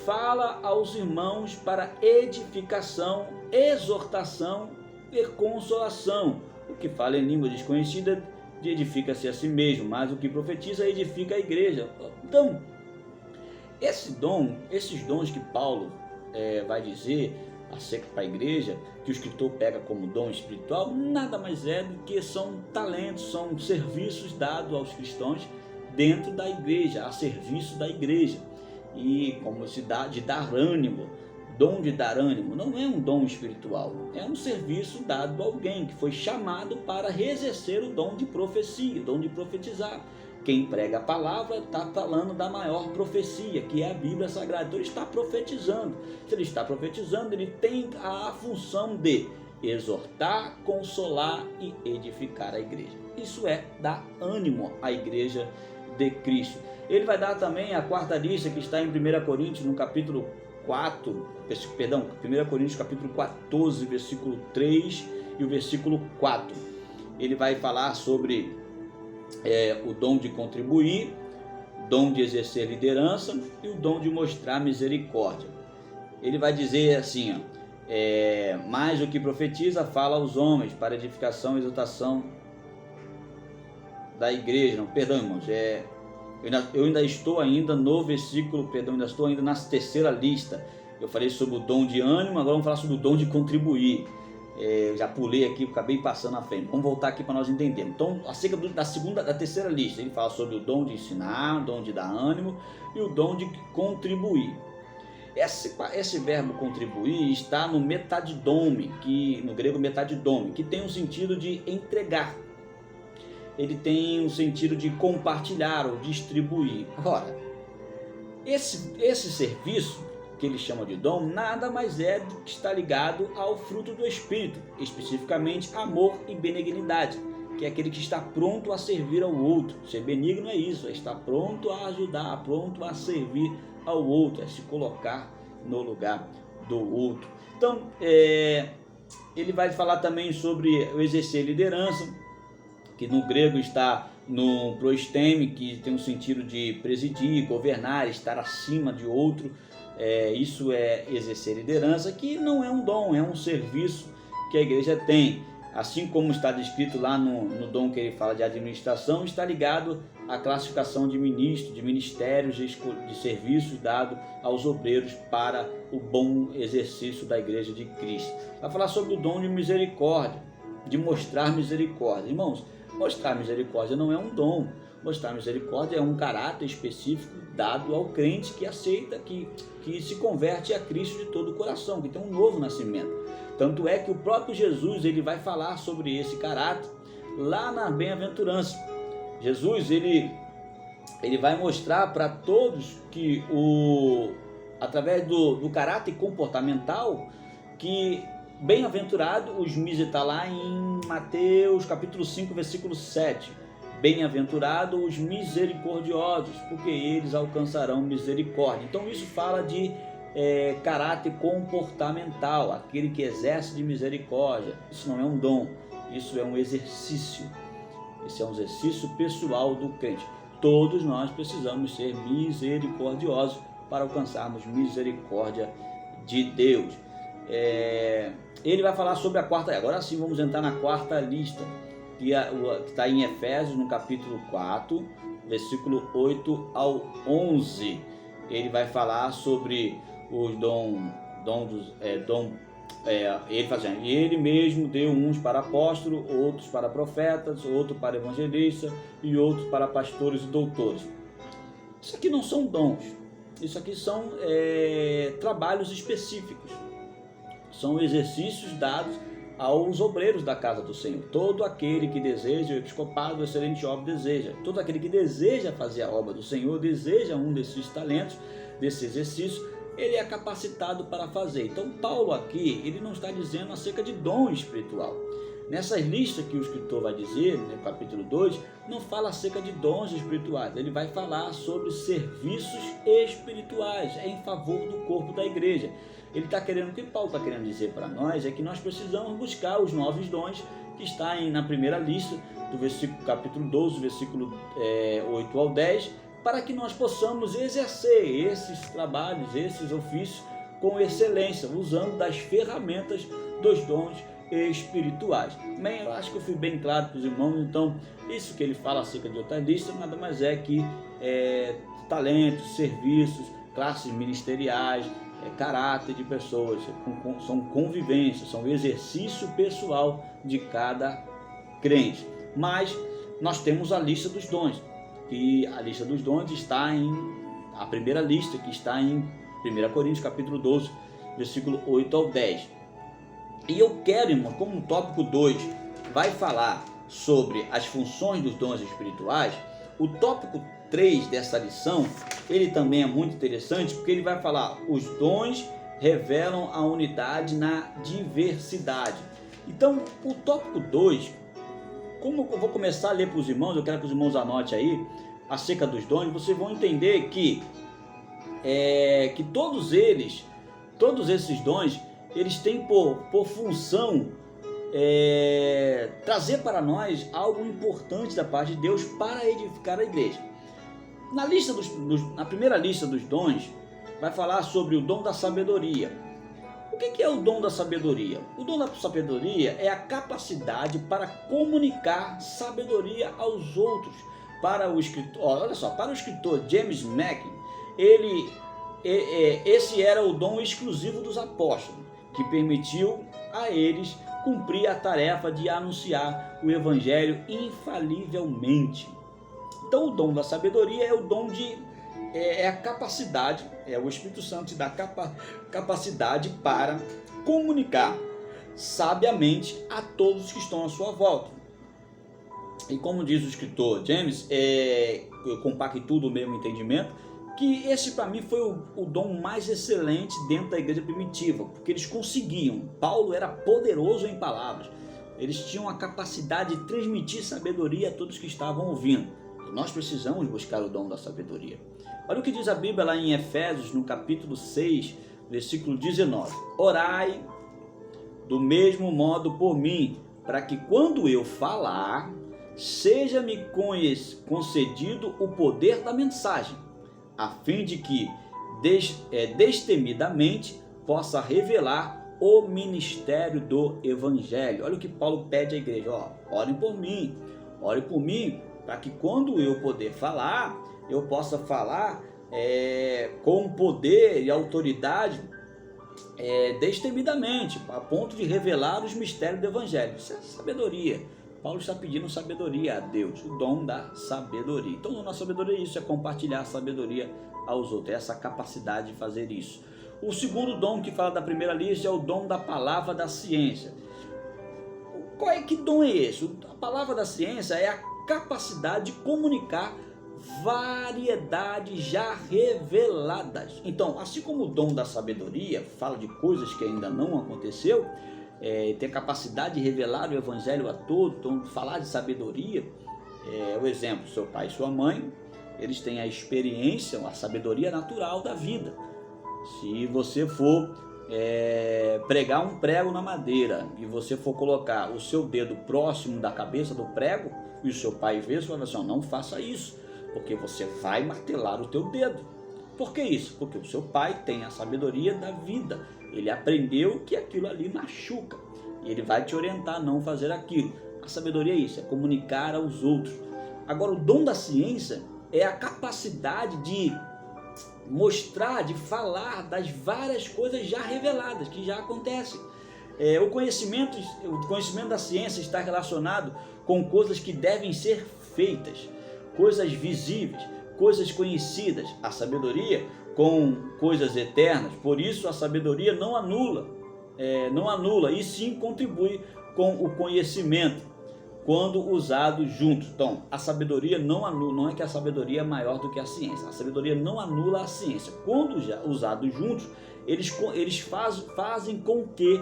fala aos irmãos para edificação, exortação e consolação. O que fala em língua desconhecida edifica-se a si mesmo, mas o que profetiza edifica a igreja. Então, esses dons que Paulo vai dizer acerca para a igreja, que o escritor pega como dom espiritual, nada mais é do que são talentos, são serviços dados aos cristãos dentro da igreja, a serviço da igreja. E como se dá de dar ânimo, dom de dar ânimo, não é um dom espiritual, é um serviço dado a alguém que foi chamado para exercer o dom de profecia, o dom de profetizar. Quem prega a palavra está falando da maior profecia, que é a Bíblia Sagrada. Então ele está profetizando. Se ele está profetizando, ele tem a função de exortar, consolar e edificar a igreja. Isso é dar ânimo à igreja de Cristo. Ele vai dar também a quarta lista, que está em 1 Coríntios, no capítulo 1 Coríntios capítulo 14, versículo 3 e o versículo 4. Ele vai falar sobre o dom de contribuir, dom de exercer liderança e o dom de mostrar misericórdia. Ele vai dizer assim, mas o que profetiza fala aos homens para edificação e exaltação da igreja. Não, perdão, irmãos, eu ainda estou no versículo, ainda estou na terceira lista. Eu falei sobre o dom de ânimo, agora vamos falar sobre o dom de contribuir. Já pulei aqui, acabei passando à frente. Vamos voltar aqui para nós entendermos. Então, acerca da terceira lista, ele fala sobre o dom de ensinar, o dom de dar ânimo e o dom de contribuir. Esse verbo contribuir está no metadidome, no grego metadidome, que tem o sentido de entregar. Ele tem o sentido de compartilhar ou distribuir. Ora, esse serviço que ele chama de dom, nada mais é do que está ligado ao fruto do Espírito, especificamente amor e benignidade, que é aquele que está pronto a servir ao outro. Ser benigno é isso, é estar pronto a ajudar, pronto a servir ao outro, é se colocar no lugar do outro. Então, ele vai falar também sobre o exercer liderança, que no grego está no proesteme, que tem um sentido de presidir, governar, estar acima de outro. Isso é exercer liderança, que não é um dom, é um serviço que a igreja tem. Assim como está descrito lá no dom que ele fala de administração, está ligado à classificação de ministros, de ministérios, de serviços dados aos obreiros para o bom exercício da igreja de Cristo. Vai falar sobre o dom de misericórdia, de mostrar misericórdia. Irmãos, mostrar misericórdia não é um dom. Mostrar misericórdia é um caráter específico dado ao crente que aceita, que se converte a Cristo de todo o coração, que tem um novo nascimento. Tanto é que o próprio Jesus ele vai falar sobre esse caráter lá na bem-aventurança. Jesus ele vai mostrar para todos que através do caráter comportamental, que bem-aventurado os misericordiosos, está lá em Mateus capítulo 5, versículo 7. Bem-aventurados os misericordiosos, porque eles alcançarão misericórdia. Então isso fala de caráter comportamental, aquele que exerce de misericórdia. Isso não é um dom, isso é um exercício. Esse é um exercício pessoal do crente. Todos nós precisamos ser misericordiosos para alcançarmos misericórdia de Deus. Ele vai falar sobre a quarta, agora sim vamos entrar na quarta lista, que está em Efésios, no capítulo 4, versículo 8 ao 11. Ele vai falar sobre o dom ele fazendo, e ele mesmo deu uns para apóstolos, outros para profetas, outros para evangelistas e outros para pastores e doutores. Isso aqui não são dons, isso aqui são trabalhos específicos, são exercícios dados aos obreiros da casa do Senhor. Todo aquele que deseja, o episcopado, excelente obra deseja. Todo aquele que deseja fazer a obra do Senhor, deseja um desses talentos, desse exercício, ele é capacitado para fazer. Então Paulo aqui, ele não está dizendo acerca de dom espiritual. Nessas listas que o escritor vai dizer, no capítulo 2, não fala acerca de dons espirituais, ele vai falar sobre serviços espirituais em favor do corpo da igreja. Ele está querendo, o que Paulo está querendo dizer para nós é que nós precisamos buscar os novos dons que está na primeira lista, do capítulo 12, versículo 8 ao 10, para que nós possamos exercer esses trabalhos, esses ofícios com excelência, usando das ferramentas dos dons espirituais. Bem, eu acho que eu fui bem claro para os irmãos. Então, isso que ele fala acerca de outras listas, nada mais é que talentos, serviços, classes ministeriais, caráter de pessoas, são convivências, são exercício pessoal de cada crente. Mas nós temos a lista dos dons, e a lista dos dons está a primeira lista, que está em 1 Coríntios capítulo 12, versículo 8 ao 10. E eu quero, irmão, como o tópico 2 vai falar sobre as funções dos dons espirituais, o tópico 3 dessa lição, ele também é muito interessante, porque ele vai falar: os dons revelam a unidade na diversidade. Então, o tópico 2, como eu vou começar a ler para os irmãos, eu quero que os irmãos anotem aí, acerca dos dons, vocês vão entender que todos esses dons, eles têm por função trazer para nós algo importante da parte de Deus para edificar a igreja. Na primeira lista dos dons, vai falar sobre o dom da sabedoria. O que é o dom da sabedoria? O dom da sabedoria é a capacidade para comunicar sabedoria aos outros. Para o escritor James Mackie, esse era o dom exclusivo dos apóstolos, que permitiu a eles cumprir a tarefa de anunciar o evangelho infalivelmente. Então, o dom da sabedoria é o dom a capacidade, o Espírito Santo te dá capacidade para comunicar sabiamente a todos que estão à sua volta. E como diz o escritor James, eu compactuo do mesmo entendimento, que esse para mim foi o dom mais excelente dentro da igreja primitiva, porque eles conseguiam. Paulo era poderoso em palavras, eles tinham a capacidade de transmitir sabedoria a todos que estavam ouvindo. E nós precisamos buscar o dom da sabedoria. Olha o que diz a Bíblia lá em Efésios, no capítulo 6, versículo 19. Orai do mesmo modo por mim, para que quando eu falar, seja-me concedido o poder da mensagem, a fim de que destemidamente possa revelar o ministério do evangelho. Olha o que Paulo pede à igreja: orem por mim, para que quando eu poder falar, eu possa falar com poder e autoridade, destemidamente, a ponto de revelar os mistérios do evangelho. Isso é sabedoria. Paulo está pedindo sabedoria a Deus, o dom da sabedoria. Então, a nossa sabedoria é isso, é compartilhar a sabedoria aos outros, essa capacidade de fazer isso. O segundo dom que fala da primeira lista é o dom da palavra da ciência. Que dom é esse? A palavra da ciência é a capacidade de comunicar variedades já reveladas. Então, assim como o dom da sabedoria fala de coisas que ainda não aconteceu, ter capacidade de revelar o evangelho a todos, então falar de sabedoria, o exemplo, seu pai e sua mãe, eles têm a experiência, a sabedoria natural da vida. Se você for pregar um prego na madeira e você for colocar o seu dedo próximo da cabeça do prego, e o seu pai vê, você vai falar assim: não faça isso, porque você vai martelar o teu dedo. Por que isso? Porque o seu pai tem a sabedoria da vida. Ele aprendeu que aquilo ali machuca e ele vai te orientar a não fazer aquilo. A sabedoria é isso, é comunicar aos outros. Agora, o dom da ciência é a capacidade de mostrar, de falar das várias coisas já reveladas, que já acontecem. O conhecimento da ciência está relacionado com coisas que devem ser feitas, coisas visíveis, coisas conhecidas. A sabedoria com coisas eternas, por isso a sabedoria não anula, e sim contribui com o conhecimento, quando usado juntos. Então, a sabedoria não anula, não é que a sabedoria é maior do que a ciência, a sabedoria não anula a ciência. Quando já usados juntos, eles fazem com que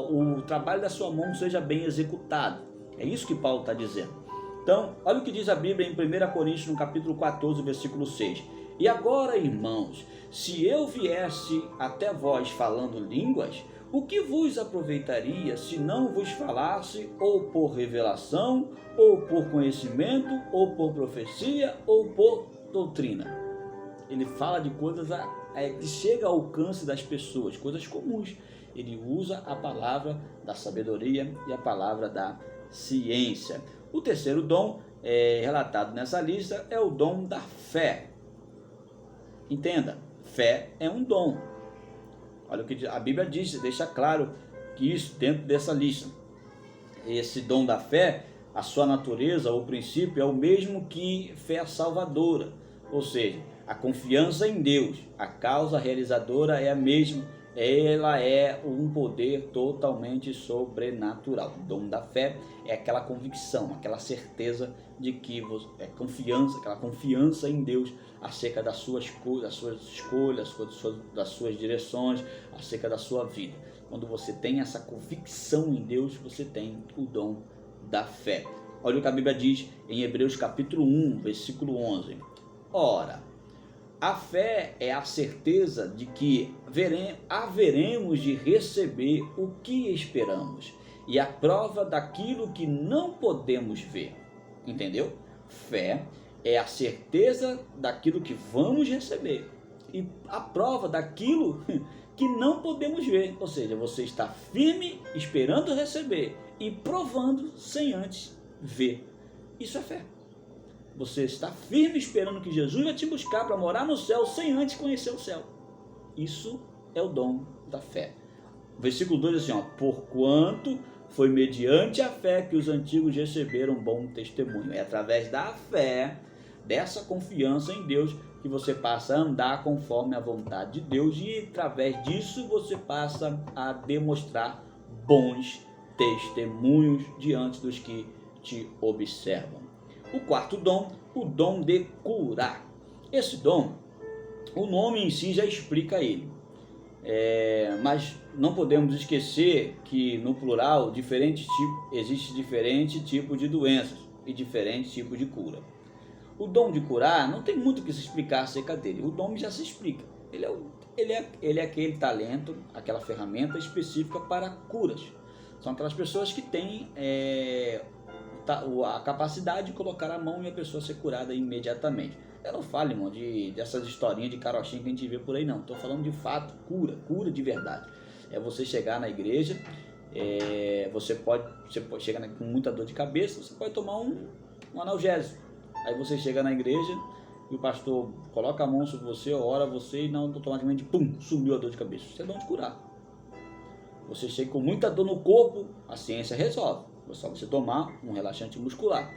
o trabalho da sua mão seja bem executado. É isso que Paulo está dizendo. Então, olha o que diz a Bíblia em 1 Coríntios, no capítulo 14, versículo 6. E agora, irmãos, se eu viesse até vós falando línguas, o que vos aproveitaria se não vos falasse ou por revelação, ou por conhecimento, ou por profecia, ou por doutrina? Ele fala de coisas que chegam ao alcance das pessoas, coisas comuns. Ele usa a palavra da sabedoria e a palavra da ciência. O terceiro dom relatado nessa lista é o dom da fé. Entenda, fé é um dom. Olha o que a Bíblia diz, deixa claro que isso dentro dessa lista. Esse dom da fé, a sua natureza, o princípio é o mesmo que fé salvadora, ou seja, a confiança em Deus, a causa realizadora é a mesma, ela é um poder totalmente sobrenatural. O dom da fé é aquela convicção, aquela certeza de que aquela confiança em Deus acerca das suas escolhas, das suas direções, acerca da sua vida. Quando você tem essa convicção em Deus, você tem o dom da fé. Olha o que a Bíblia diz em Hebreus capítulo 1, versículo 11. Ora, a fé é a certeza de que haveremos de receber o que esperamos, e a prova daquilo que não podemos ver. Entendeu? Fé é a certeza daquilo que vamos receber e a prova daquilo que não podemos ver. Ou seja, você está firme esperando receber e provando sem antes ver. Isso é fé. Você está firme esperando que Jesus vai te buscar para morar no céu sem antes conhecer o céu. Isso é o dom da fé. O versículo 2 diz assim, porquanto foi mediante a fé que os antigos receberam bom testemunho. É através da fé, dessa confiança em Deus, que você passa a andar conforme a vontade de Deus, e através disso você passa a demonstrar bons testemunhos diante dos que te observam. O quarto dom, o dom de curar. Esse dom, o nome em si já explica ele. Mas não podemos esquecer que no plural existe diferente tipo de doenças e diferentes tipos de cura. O dom de curar não tem muito o que se explicar acerca dele. O nome já se explica. Ele é aquele talento, aquela ferramenta específica para curas. São aquelas pessoas que têm a capacidade de colocar a mão e a pessoa ser curada imediatamente. Eu não falo, irmão, dessas historinhas de carochinha que a gente vê por aí, não. Estou falando de fato, cura de verdade. É você chegar na igreja, você pode chegar com muita dor de cabeça, você pode tomar um analgésico. Aí você chega na igreja e o pastor coloca a mão sobre você, ora você e não automaticamente, sumiu a dor de cabeça. Isso é dom de curar. Você chega com muita dor no corpo, a ciência resolve. É só você tomar um relaxante muscular.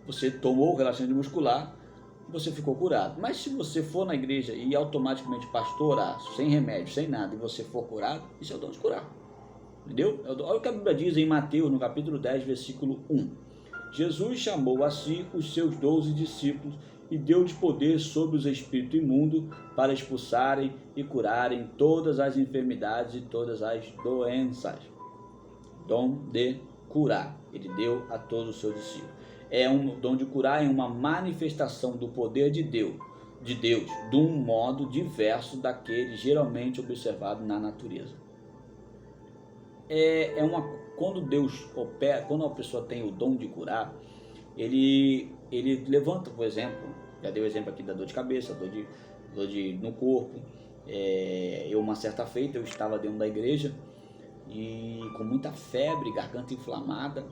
Você tomou o relaxante muscular, você ficou curado. Mas se você for na igreja e automaticamente pastorar, sem remédio, sem nada, e você for curado, isso é o dom de curar. Entendeu? Olha o que a Bíblia diz em Mateus, no capítulo 10, versículo 1. Jesus chamou a si os seus 12 discípulos e deu-lhes poder sobre os espíritos imundos para expulsarem e curarem todas as enfermidades e todas as doenças. Dom de curar. Ele deu a todos os seus discípulos. Um dom de curar é uma manifestação do poder de Deus, de um modo diverso daquele geralmente observado na natureza. Quando Deus opera, quando uma pessoa tem o dom de curar, ele levanta, por exemplo, já dei o exemplo aqui da dor de cabeça, dor no corpo. Uma certa feita eu estava dentro da igreja e com muita febre, garganta inflamada.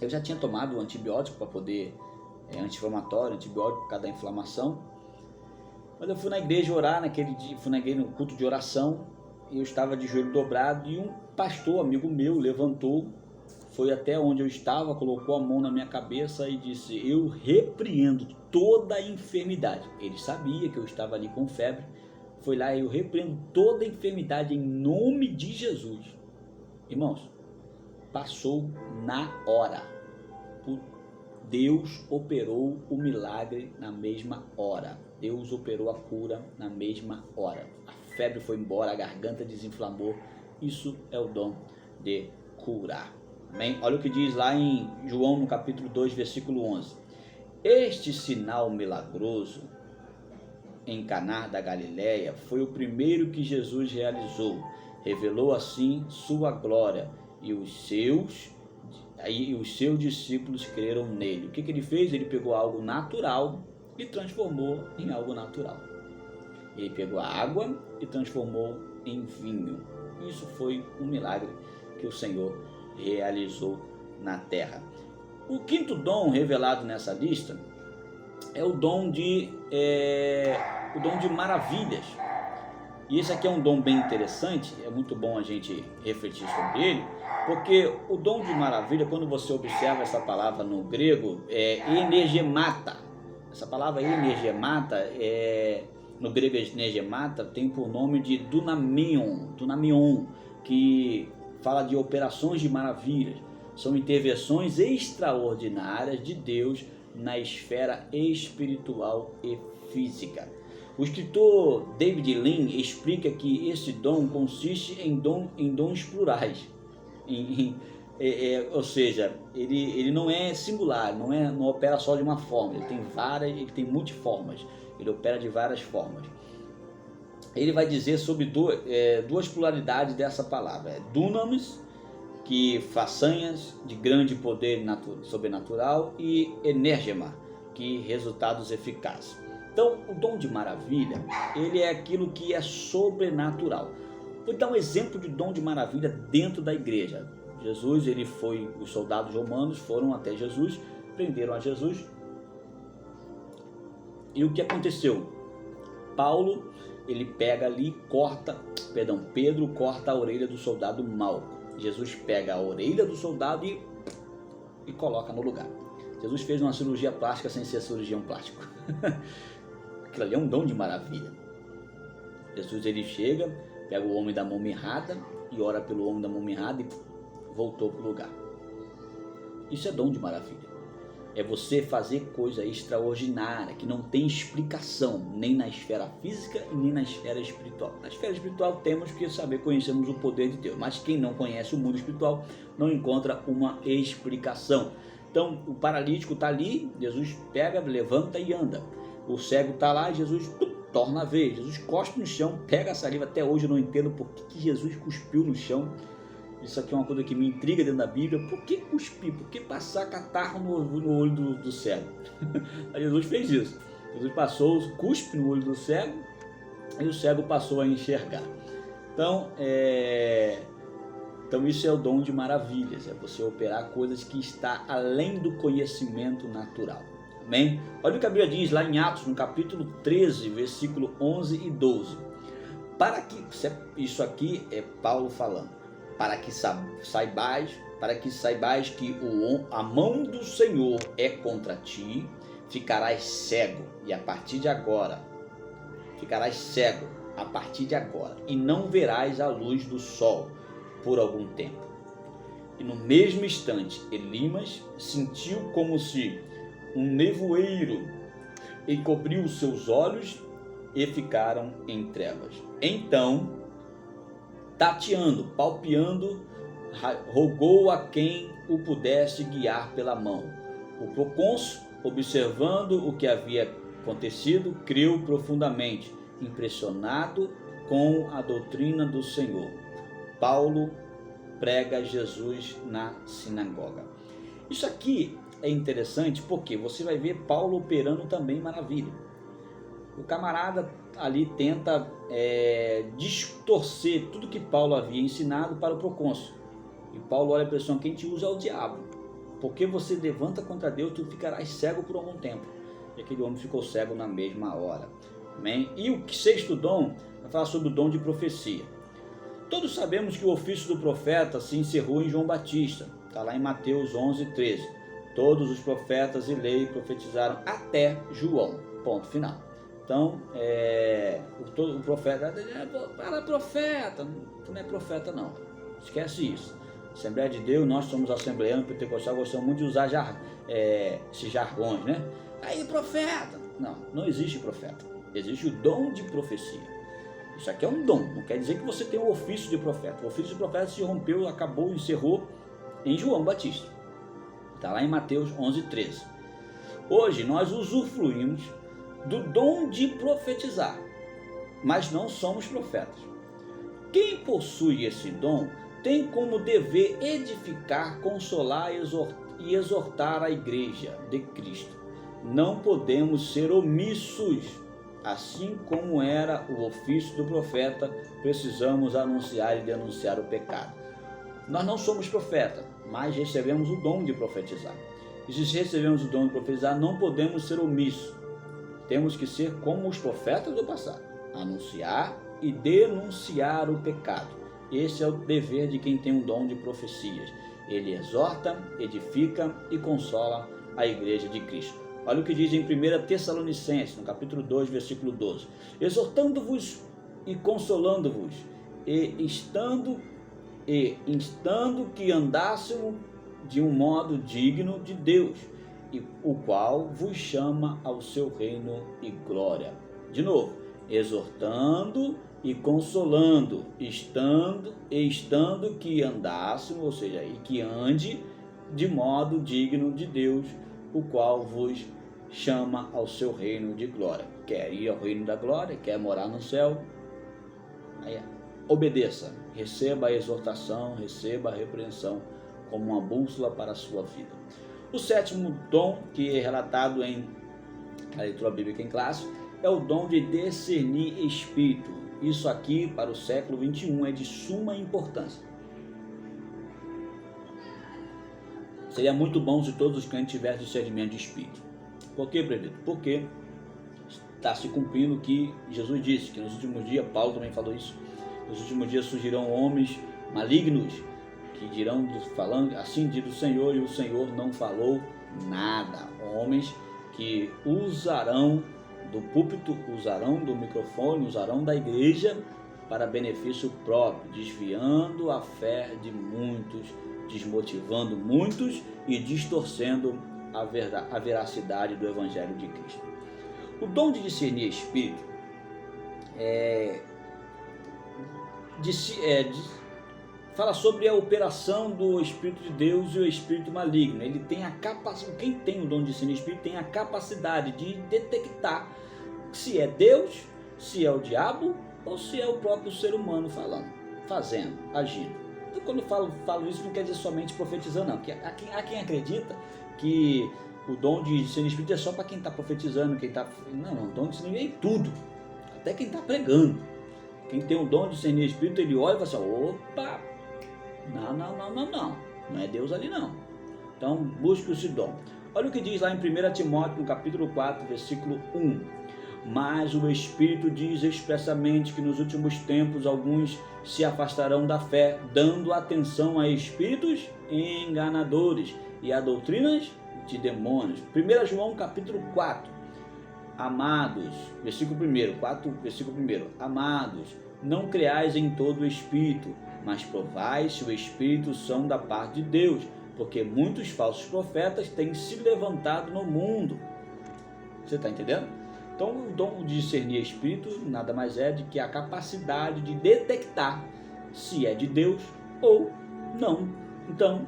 Eu já tinha tomado antibiótico para poder, anti-inflamatório, antibiótico por causa da inflamação. Quando eu fui na igreja orar naquele dia, fui na igreja no culto de oração, e eu estava de joelho dobrado e um pastor, amigo meu, levantou, foi até onde eu estava, colocou a mão na minha cabeça e disse: eu repreendo toda a enfermidade. Ele sabia que eu estava ali com febre. Foi lá e eu repreendo toda a enfermidade em nome de Jesus. Irmãos, passou na hora. Deus operou o milagre na mesma hora. Deus operou a cura na mesma hora. A febre foi embora, a garganta desinflamou. Isso é o dom de curar. Amém? Olha o que diz lá em João, no capítulo 2, versículo 11. Este sinal milagroso em Caná da Galileia foi o primeiro que Jesus realizou. Revelou assim sua glória e os seus discípulos creram nele. O que ele fez? Ele pegou algo natural e transformou em algo natural. Ele pegou a água e transformou em vinho. Isso foi um milagre que o Senhor realizou na terra. O quinto dom revelado nessa lista é o dom de maravilhas. E esse aqui é um dom bem interessante, é muito bom a gente refletir sobre ele, porque o dom de maravilha, quando você observa essa palavra no grego, é energemata. Essa palavra energemata, no grego energemata, tem por nome de dunamion, que fala de operações de maravilhas. São intervenções extraordinárias de Deus na esfera espiritual e física. O escritor David Lean explica que esse dom consiste em dons plurais, ou seja, ele não é singular, não opera só de uma forma, ele tem multiformas, ele opera de várias formas. Ele vai dizer sobre duas pluralidades dessa palavra, dunamis, que façanhas de grande poder sobrenatural, e energema, que resultados eficazes. Então, o dom de maravilha, ele é aquilo que é sobrenatural. Vou dar um exemplo de dom de maravilha dentro da igreja. Os soldados romanos foram até Jesus, prenderam a Jesus. E o que aconteceu? Ele pega ali, Pedro corta a orelha do soldado Malco. Jesus pega a orelha do soldado e coloca no lugar. Jesus fez uma cirurgia plástica sem ser cirurgião plástico. Aquilo ali é um dom de maravilha. Jesus ele chega, pega o homem da mão mirrada e ora pelo homem da mão mirrada e voltou para o lugar. Isso é dom de maravilha. É você fazer coisa extraordinária que não tem explicação nem na esfera física e nem na esfera espiritual. Na esfera espiritual temos que conhecermos o poder de Deus, mas quem não conhece o mundo espiritual não encontra uma explicação. Então o paralítico está ali, Jesus pega, levanta e anda. O cego está lá, Jesus torna a ver. Jesus cospe no chão, pega a saliva. Até hoje eu não entendo por que Jesus cuspiu no chão. Isso aqui é uma coisa que me intriga dentro da Bíblia. Por que cuspir? Por que passar catarro no olho do cego? Aí Jesus fez isso. Jesus passou cuspe no olho do cego e o cego passou a enxergar. Então isso é o dom de maravilhas. É você operar coisas que está além do conhecimento natural. Amém? Olha o que a Bíblia diz lá em Atos, no capítulo 13, versículo 11 e 12. Isso aqui é Paulo falando. Para que saibais que a mão do Senhor é contra ti, ficarás cego a partir de agora, e não verás a luz do sol por algum tempo. E no mesmo instante, Elimas sentiu como se um nevoeiro encobriu os seus olhos e ficaram em trevas. Então, tateando, palpeando, rogou a quem o pudesse guiar pela mão. O procônsul, observando o que havia acontecido, creu profundamente, impressionado com a doutrina do Senhor. Paulo prega Jesus na sinagoga. Isso aqui é interessante porque você vai ver Paulo operando também maravilha. O camarada ali tenta distorcer tudo que Paulo havia ensinado para o procônsul. E Paulo olha para ele: quem te usa é o diabo. Porque você levanta contra Deus, tu ficarás cego por algum tempo. E aquele homem ficou cego na mesma hora. Amém? E o sexto dom vai falar sobre o dom de profecia. Todos sabemos que o ofício do profeta se encerrou em João Batista. Está lá em Mateus 11:13. Todos os profetas e leis profetizaram até João. Ponto final. Então, o profeta fala profeta, tu não é profeta não. Esquece isso. Assembleia de Deus, nós somos assembleanos pentecostais, gostamos muito de usar esses jargões, né? Aí profeta. Não existe profeta. Existe o dom de profecia. Isso aqui é um dom, não quer dizer que você tem o ofício de profeta. O ofício de profeta se rompeu, acabou, encerrou em João Batista. Está lá em Mateus 11:13. Hoje nós usufruímos do dom de profetizar, mas não somos profetas. Quem possui esse dom tem como dever edificar, consolar e exortar a igreja de Cristo. Não podemos ser omissos. Assim como era o ofício do profeta, precisamos anunciar e denunciar o pecado. Nós não somos profetas, mas recebemos o dom de profetizar. E se recebemos o dom de profetizar, não podemos ser omissos. Temos que ser como os profetas do passado, anunciar e denunciar o pecado. Esse é o dever de quem tem o dom de profecias. Ele exorta, edifica e consola a igreja de Cristo. Olha o que diz em 1 Tessalonicenses, no capítulo 2, versículo 12. Exortando-vos e consolando-vos, e instando que andássemos de um modo digno de Deus, o qual vos chama ao seu reino e glória. De novo, exortando e consolando, estando que andássemos, ou seja, e que ande de modo digno de Deus, o qual vos chama ao seu reino de glória. Quer ir ao reino da glória, quer morar no céu, aí, obedeça, receba a exortação, receba a repreensão como uma bússola para a sua vida. O sétimo dom, que é relatado em a leitura bíblica em classe, é o dom de discernir espírito. Isso aqui, para o século 21, é de suma importância. Seria muito bom se todos os crentes tivessem discernimento de espírito. Por quê, presbítero? Porque está se cumprindo o que Jesus disse, que nos últimos dias, Paulo também falou isso, nos últimos dias surgirão homens malignos, que dirão, falando, assim diz o Senhor, e o Senhor não falou nada. Homens que usarão do púlpito, usarão do microfone, usarão da igreja para benefício próprio, desviando a fé de muitos, desmotivando muitos e distorcendo a veracidade do Evangelho de Cristo. O dom de discernir espírito fala sobre a operação do Espírito de Deus e o Espírito maligno. Ele tem a capacidade, quem tem o dom de discernir espírito tem a capacidade de detectar se é Deus, se é o diabo ou se é o próprio ser humano falando, fazendo, agindo. Então, quando eu falo isso, não quer dizer somente profetizando, não. Porque há quem acredita que o dom de discernir espírito é só para quem está profetizando, quem está... Não, o dom de discernir é em tudo, até quem está pregando. Quem tem o dom de discernir espírito, ele olha e fala assim, opa, não é Deus ali não. Então, busque esse dom. Olha o que diz lá em 1 Timóteo, no capítulo 4, versículo 1. Mas o Espírito diz expressamente que nos últimos tempos alguns se afastarão da fé, dando atenção a espíritos enganadores e a doutrinas de demônios. 1 João capítulo 4, amados, versículo 1, versículo 1, amados, não creais em todo o espírito, mas provai se o espírito são da parte de Deus, porque muitos falsos profetas têm se levantado no mundo. Você está entendendo? Então, o dom de discernir espírito nada mais é do que a capacidade de detectar se é de Deus ou não. Então,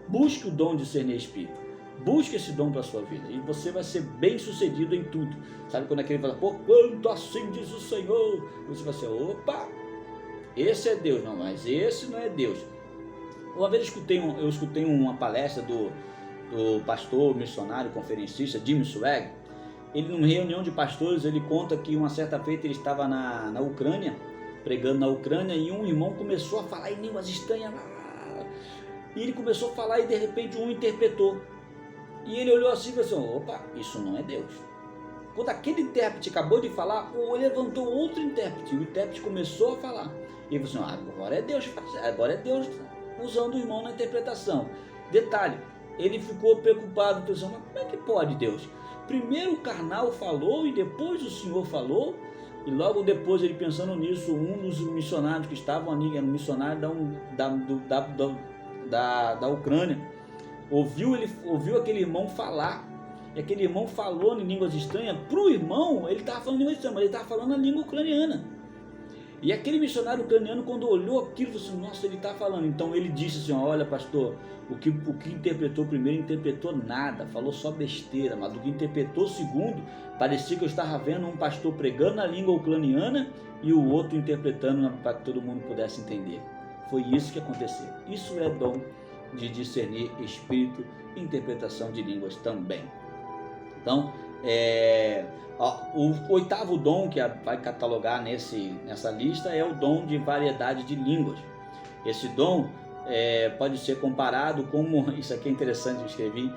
busque o dom de discernir espírito. Busque esse dom para a sua vida e você vai ser bem sucedido em tudo. Sabe quando aquele fala, quanto assim diz o Senhor? Você vai ser, opa, esse é Deus. Não, mas esse não é Deus. Uma vez eu escutei uma palestra do pastor, missionário, conferencista, Jim Swag. Ele, numa reunião de pastores, ele conta que uma certa feita ele estava na Ucrânia, pregando na Ucrânia, e um irmão começou a falar em línguas estranhas. E ele começou a falar e de repente um interpretou. E ele olhou assim e falou assim, opa, isso não é Deus. Quando aquele intérprete acabou de falar, levantou outro intérprete. O intérprete começou a falar. E ele falou assim, agora é Deus usando o irmão na interpretação. Detalhe, ele ficou preocupado, pensando, mas como é que pode Deus? Primeiro o carnal falou e depois o Senhor falou. E logo depois, ele pensando nisso, um dos missionários que estavam ali, era um missionário da Ucrânia, ouviu aquele irmão falar. E aquele irmão falou em línguas estranhas. Para o irmão, ele estava falando em língua estranha, mas ele estava falando a língua ucraniana. E aquele missionário ucraniano, quando olhou aquilo, falou assim, nossa, ele está falando. Então ele disse assim, olha pastor, o que interpretou primeiro, interpretou nada, falou só besteira, mas do que interpretou segundo, parecia que eu estava vendo um pastor pregando na língua ucraniana e o outro interpretando para que todo mundo pudesse entender. Foi isso que aconteceu. Isso é dom de discernir espírito e interpretação de línguas também. Então, o oitavo dom que vai catalogar nessa lista é o dom de variedade de línguas. Esse dom pode ser comparado como, isso aqui é interessante, eu escrevi,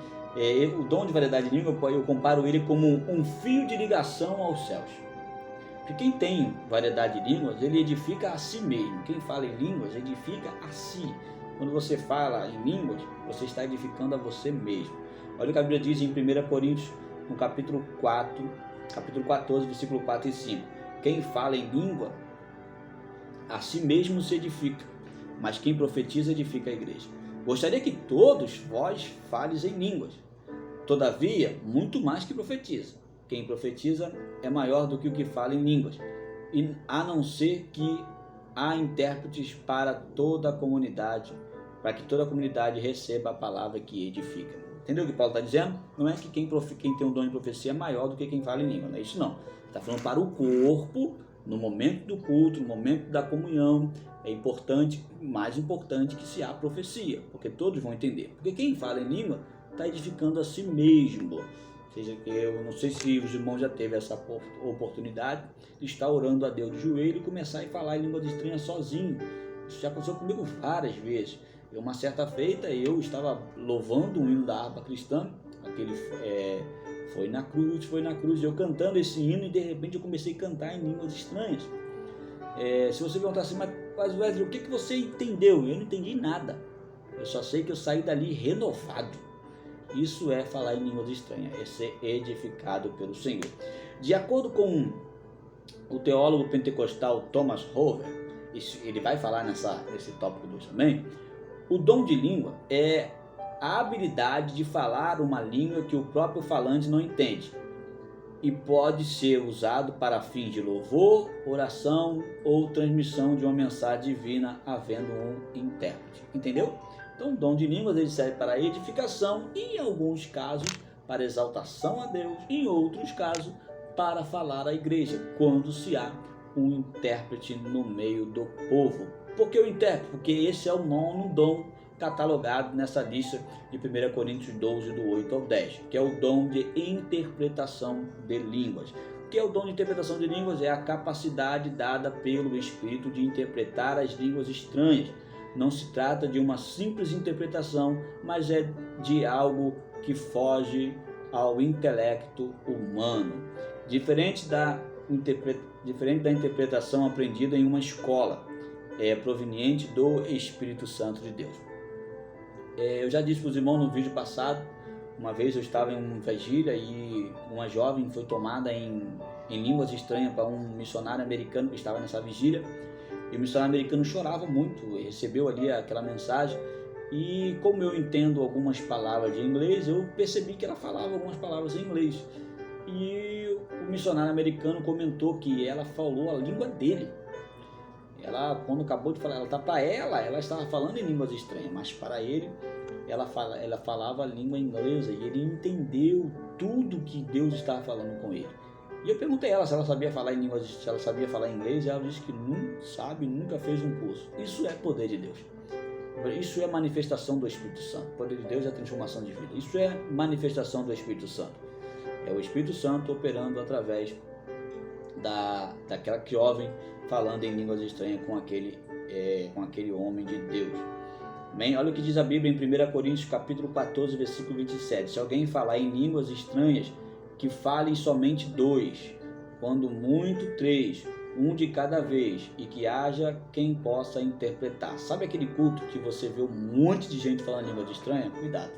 o dom de variedade de língua, eu comparo ele como um fio de ligação aos céus. Porque quem tem variedade de línguas, ele edifica a si mesmo. Quem fala em línguas, edifica a si. Quando você fala em línguas, você está edificando a você mesmo. Olha o que a Bíblia diz em 1 Coríntios, no capítulo 14, versículo 4 e 5. Quem fala em língua, a si mesmo se edifica, mas quem profetiza edifica a igreja. Gostaria que todos vós fales em línguas. Todavia, muito mais que profetiza. Quem profetiza é maior do que o que fala em línguas, e a não ser que há intérpretes para toda a comunidade, para que toda a comunidade receba a palavra que edifica. Entendeu o que Paulo está dizendo? Não é que quem tem um dom de profecia é maior do que quem fala em língua, não é isso não. Está falando para o corpo, no momento do culto, no momento da comunhão, é importante, mais importante que se há profecia, porque todos vão entender. Porque quem fala em língua está edificando a si mesmo. Ou seja, eu não sei se os irmãos já teve essa oportunidade de estar orando a Deus de joelho e começar a falar em línguas estranhas sozinho. Isso já aconteceu comigo várias vezes. Uma certa feita eu estava louvando um hino da harpa cristã, foi na cruz, eu cantando esse hino e de repente eu comecei a cantar em línguas estranhas. Se você perguntar assim, mas Wesley, o que você entendeu? Eu não entendi nada, eu só sei que eu saí dali renovado. Isso é falar em línguas estranhas, é ser edificado pelo Senhor. De acordo com o teólogo pentecostal Thomas Hover, ele vai falar nesse tópico 2 também. O dom de língua é a habilidade de falar uma língua que o próprio falante não entende e pode ser usado para fins de louvor, oração ou transmissão de uma mensagem divina havendo um intérprete. Entendeu? Então o dom de línguas ele serve para edificação e em alguns casos para exaltação a Deus, em outros casos para falar à igreja, quando se há um intérprete no meio do povo. Por que o intérprete? Porque esse é o nono dom catalogado nessa lista de 1 Coríntios 12, do 8 ao 10, que é o dom de interpretação de línguas. O que é o dom de interpretação de línguas? É a capacidade dada pelo Espírito de interpretar as línguas estranhas. Não se trata de uma simples interpretação, mas é de algo que foge ao intelecto humano. Diferente da interpretação aprendida em uma escola, proveniente do Espírito Santo de Deus. Eu já disse para os irmãos no vídeo passado, uma vez eu estava em uma vigília e uma jovem foi tomada em línguas estranhas para um missionário americano que estava nessa vigília, e o missionário americano chorava muito, recebeu ali aquela mensagem, e como eu entendo algumas palavras de inglês, eu percebi que ela falava algumas palavras em inglês, e o missionário americano comentou que ela falou a língua dele. Ela, quando acabou de falar, ela estava falando em línguas estranhas, mas para ele, ela falava a língua inglesa e ele entendeu tudo que Deus estava falando com ele. E eu perguntei a ela se ela sabia falar em línguas, se ela sabia falar inglês, e ela disse que não sabe, nunca fez um curso. Isso é poder de Deus. Isso é manifestação do Espírito Santo. O poder de Deus é transformação de vida. Isso é manifestação do Espírito Santo. É o Espírito Santo operando através daquela jovem falando em línguas estranhas com aquele homem de Deus. Bem, olha o que diz a Bíblia em 1 Coríntios capítulo 14, versículo 27. Se alguém falar em línguas estranhas, que falem somente 2, quando muito 3, um de cada vez, e que haja quem possa interpretar. Sabe aquele culto que você vê um monte de gente falando língua estranha? Cuidado.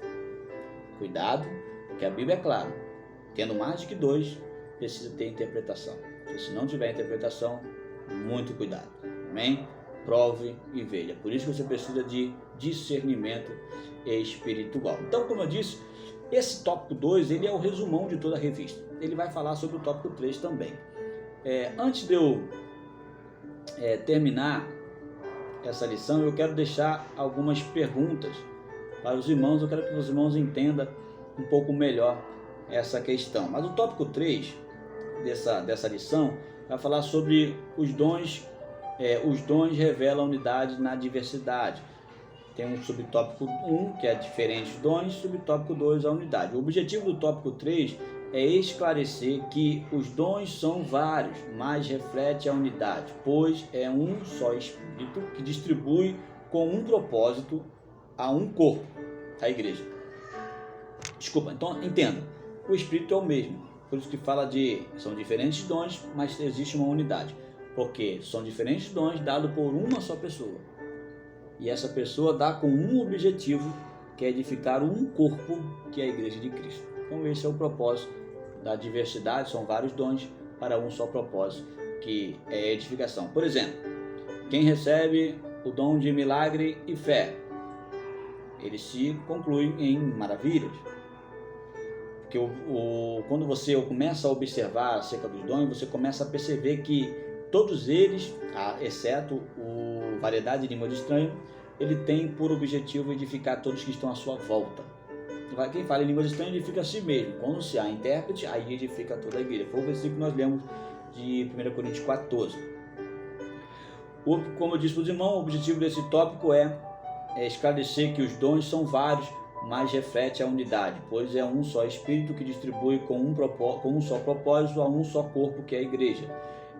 Cuidado, porque a Bíblia é clara. Tendo mais de que 2, precisa ter interpretação. E se não tiver interpretação, muito cuidado. Amém? Prove e veja. Por isso que você precisa de discernimento espiritual. Então, como eu disse, esse tópico 2, ele é o resumão de toda a revista. Ele vai falar sobre o tópico 3 também. Antes de eu terminar essa lição, eu quero deixar algumas perguntas para os irmãos. Eu quero que os irmãos entendam um pouco melhor essa questão. Mas o tópico 3 dessa lição vai falar sobre os dons. Os dons revelam a unidade na diversidade. Tem um subtópico 1, que é diferentes dons, subtópico 2, a unidade. O objetivo do tópico 3 é esclarecer que os dons são vários, mas reflete a unidade, pois é um só Espírito que distribui com um propósito a um corpo, a igreja. Desculpa, então entenda, o Espírito é o mesmo, por isso que fala são diferentes dons, mas existe uma unidade, porque são diferentes dons dados por uma só pessoa, e essa pessoa dá com um objetivo, que é edificar um corpo, que é a igreja de Cristo. Então esse é o propósito da diversidade, são vários dons para um só propósito, que é a edificação. Por exemplo, quem recebe o dom de milagre e fé, ele se conclui em maravilhas. Porque quando você começa a observar acerca dos dons, você começa a perceber que todos eles, exceto a variedade de línguas estranhas, ele tem por objetivo edificar todos que estão à sua volta. Quem fala em línguas estranhas edifica a si mesmo. Quando se há intérprete, aí edifica toda a igreja. Foi o versículo que nós lemos de 1 Coríntios 14. Como eu disse para os irmãos, o objetivo desse tópico é esclarecer que os dons são vários, mas reflete a unidade, pois é um só Espírito que distribui com um só propósito a um só corpo, que é a igreja.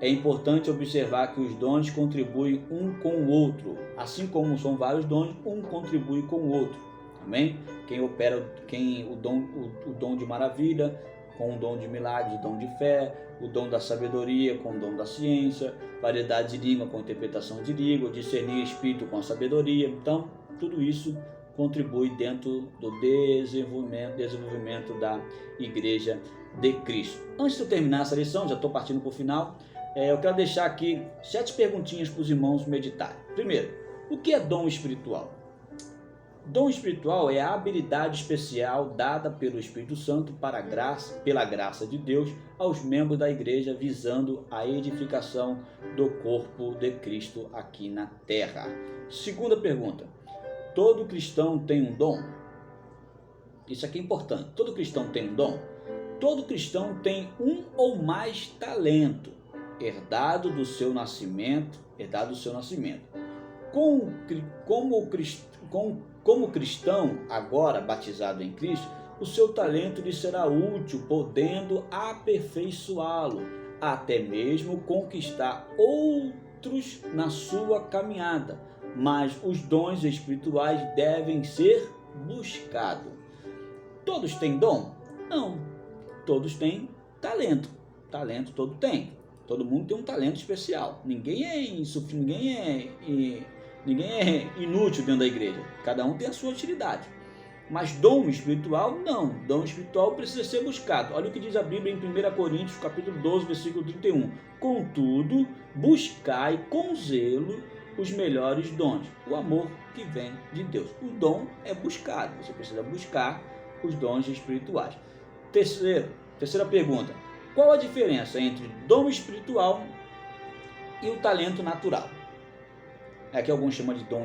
É importante observar que os dons contribuem um com o outro. Assim como são vários dons, um contribui com o outro. Amém? O dom de maravilha, com o dom de milagres, o dom de fé, o dom da sabedoria, com o dom da ciência, variedade de língua com interpretação de língua, discernir espírito com a sabedoria. Então, tudo isso contribui dentro do desenvolvimento da igreja de Cristo. Antes de eu terminar essa lição, já estou partindo para o final, eu quero deixar aqui 7 perguntinhas para os irmãos meditarem. Primeiro, o que é dom espiritual? Dom espiritual é a habilidade especial dada pelo Espírito Santo pela graça de Deus aos membros da igreja, visando a edificação do corpo de Cristo aqui na terra. Segunda pergunta: todo cristão tem um dom? Isso aqui é importante. Todo cristão tem um dom? Todo cristão tem um ou mais talento herdado do seu nascimento. Como cristão, agora batizado em Cristo, o seu talento lhe será útil, podendo aperfeiçoá-lo, até mesmo conquistar outros na sua caminhada. Mas os dons espirituais devem ser buscados. Todos têm dom? Não. Todos têm talento. Talento todo tem. Todo mundo tem um talento especial. Ninguém é inútil dentro da igreja. Cada um tem a sua utilidade. Mas dom espiritual, não. Dom espiritual precisa ser buscado. Olha o que diz a Bíblia em 1 Coríntios, capítulo 12, versículo 31. Contudo, buscai com zelo os melhores dons. O amor que vem de Deus. O dom é buscado. Você precisa buscar os dons espirituais. Terceira pergunta. Qual a diferença entre dom espiritual e o talento natural? É que alguns chamam de dom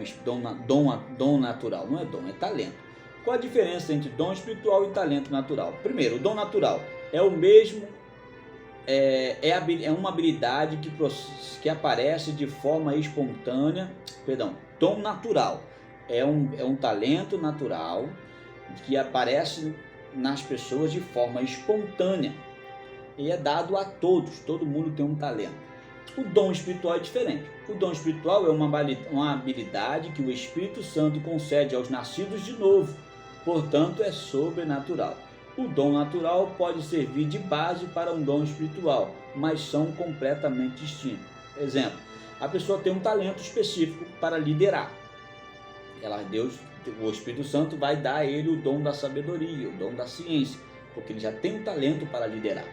natural. Não é dom, é talento. Qual a diferença entre dom espiritual e talento natural? Primeiro, o dom natural é o mesmo, é uma habilidade que aparece de forma espontânea. Dom natural é um talento natural que aparece nas pessoas de forma espontânea e é dado a todos. Todo mundo tem um talento. O dom espiritual é diferente. O dom espiritual é uma habilidade que o Espírito Santo concede aos nascidos de novo, portanto é sobrenatural. O dom natural pode servir de base para um dom espiritual, mas são completamente distintos. Exemplo, a pessoa tem um talento específico para liderar. O Espírito Santo vai dar a ele o dom da sabedoria, o dom da ciência, porque ele já tem um talento para liderar.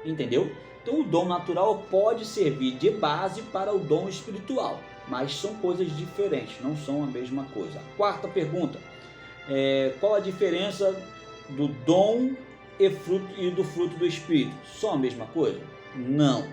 Entendeu? Então o dom natural pode servir de base para o dom espiritual, mas são coisas diferentes, não são a mesma coisa. Quarta pergunta, qual a diferença do dom e do fruto do Espírito? São a mesma coisa? Não.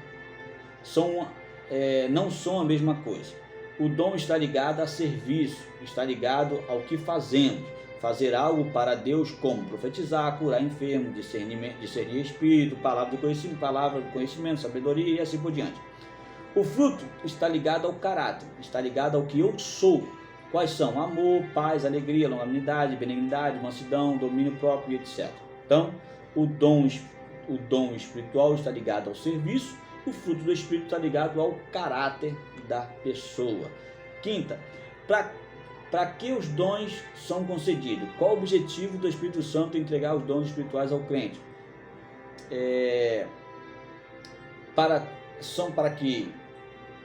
Não são a mesma coisa. O dom está ligado a serviço, está ligado ao que fazemos. Fazer algo para Deus, como profetizar, curar enfermos, discernir espírito, palavra de conhecimento, sabedoria e assim por diante. O fruto está ligado ao caráter, está ligado ao que eu sou. Quais são? Amor, paz, alegria, longanimidade, benignidade, mansidão, domínio próprio, etc. Então, o dom espiritual está ligado ao serviço, o fruto do Espírito está ligado ao caráter da pessoa. Quinta, para que os dons são concedidos? Qual o objetivo do Espírito Santo em entregar os dons espirituais ao crente? São para que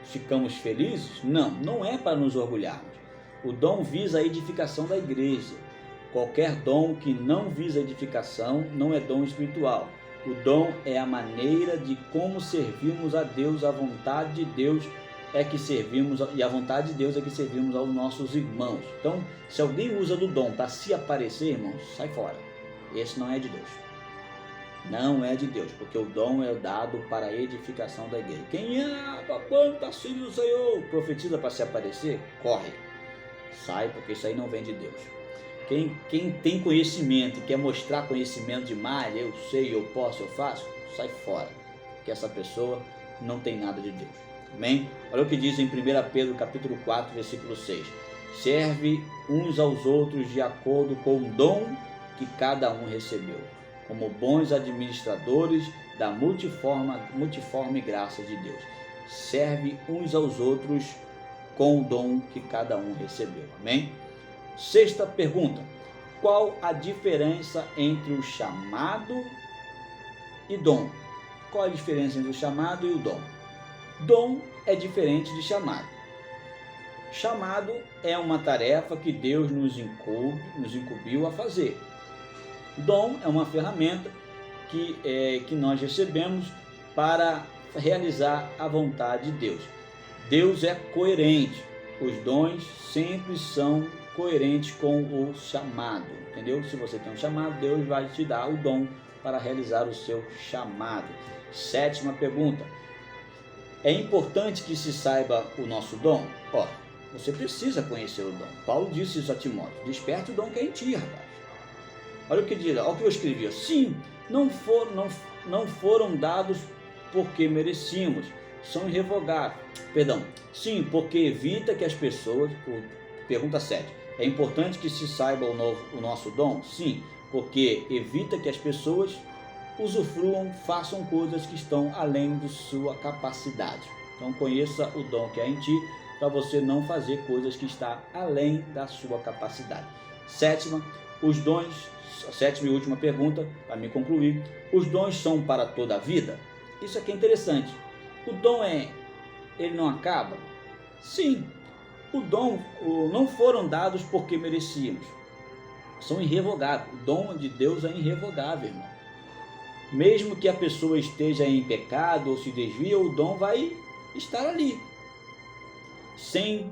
ficamos felizes? Não, não é para nos orgulharmos. O dom visa a edificação da igreja. Qualquer dom que não visa edificação não é dom espiritual. O dom é a maneira de como servimos a Deus, a vontade de Deus é que servimos, e a vontade de Deus é que servimos aos nossos irmãos. Então, se alguém usa do dom para se aparecer, irmãos, sai fora. Esse não é de Deus. Não é de Deus, porque o dom é dado para a edificação da igreja. Quem papai, está sendo do Senhor, profetiza para se aparecer, corre. Sai, porque isso aí não vem de Deus. Quem tem conhecimento e quer mostrar conhecimento demais, eu sei, eu posso, eu faço, sai fora, porque essa pessoa não tem nada de Deus. Amém? Olha o que diz em 1 Pedro capítulo 4, versículo 6. Serve uns aos outros de acordo com o dom que cada um recebeu, como bons administradores da multiforme graça de Deus. Serve uns aos outros com o dom que cada um recebeu. Amém? Sexta pergunta. Qual a diferença entre o chamado e dom? Qual a diferença entre o chamado e o dom? Dom é diferente de chamado. Chamado é uma tarefa que Deus nos incumbiu a fazer. Dom é uma ferramenta que nós recebemos para realizar a vontade de Deus. Deus é coerente. Os dons sempre são coerentes com o chamado. Entendeu? Se você tem um chamado, Deus vai te dar o dom para realizar o seu chamado. Sétima pergunta. É importante que se saiba o nosso dom? Você precisa conhecer o dom. Paulo disse isso a Timóteo. Desperte o dom que é em ti, rapaz. Olha o que diz, olha o que eu escrevi. Sim, não foram dados porque merecíamos. São irrevogáveis. Sim, porque evita que as pessoas... Pergunta 7. É importante que se saiba o nosso dom? Sim, porque evita que as pessoas usufruam, façam coisas que estão além de sua capacidade. Então conheça o dom que é em ti, para você não fazer coisas que estão além da sua capacidade. Sétima e última pergunta, para me concluir. Os dons são para toda a vida? Isso aqui é interessante. O dom ele não acaba? Sim. O dom não foram dados porque merecíamos. São irrevogáveis. O dom de Deus é irrevogável, irmão. Mesmo que a pessoa esteja em pecado ou se desvia, o dom vai estar ali. Sem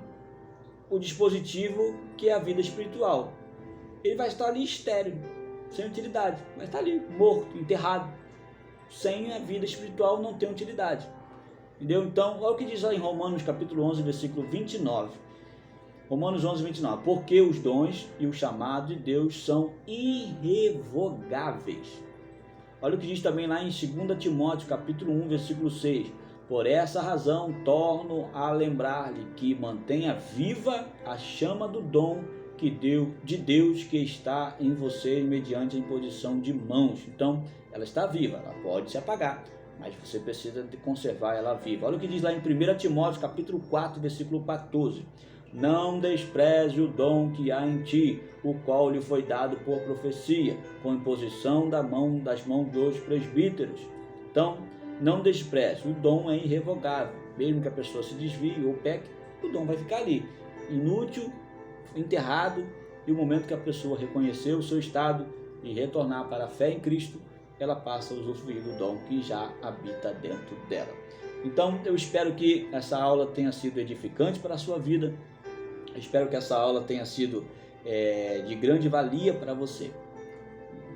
o dispositivo que é a vida espiritual. Ele vai estar ali estéril, sem utilidade. Vai estar ali, morto, enterrado. Sem a vida espiritual não tem utilidade. Entendeu? Então, olha o que diz lá em Romanos capítulo 11, versículo 29. Romanos 11, 29. Porque os dons e o chamado de Deus são irrevogáveis. Olha o que diz também lá em 2 Timóteo capítulo 1, versículo 6. Por essa razão, torno a lembrar-lhe que mantenha viva a chama do dom de Deus que está em você mediante a imposição de mãos. Então, ela está viva, ela pode se apagar, mas você precisa de conservar ela viva. Olha o que diz lá em 1 Timóteo capítulo 4, versículo 14. Não despreze o dom que há em ti, o qual lhe foi dado por profecia, com imposição das mãos dos presbíteros. Então, não despreze, o dom é irrevogável. Mesmo que a pessoa se desvie ou peque, o dom vai ficar ali, inútil, enterrado, e o momento que a pessoa reconhecer o seu estado e retornar para a fé em Cristo, ela passa a usufruir do dom que já habita dentro dela. Então, eu espero que essa aula tenha sido edificante para a sua vida. Eu espero que essa aula tenha sido de grande valia para você.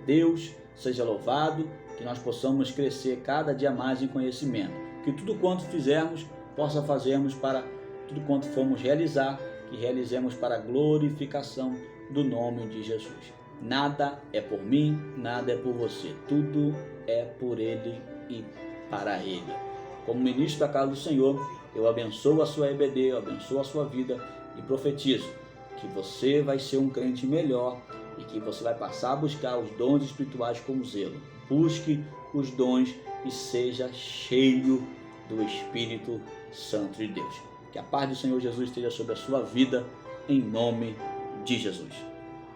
Deus seja louvado, que nós possamos crescer cada dia mais em conhecimento. Que tudo quanto fizermos, possa fazermos para tudo quanto formos realizar, que realizemos para a glorificação do nome de Jesus. Nada é por mim, nada é por você. Tudo é por Ele e para Ele. Como ministro da casa do Senhor, eu abençoo a sua EBD, eu abençoo a sua vida e profetizo que você vai ser um crente melhor e que você vai passar a buscar os dons espirituais com zelo. Busque os dons e seja cheio do Espírito Santo de Deus. Que a paz do Senhor Jesus esteja sobre a sua vida, em nome de Jesus.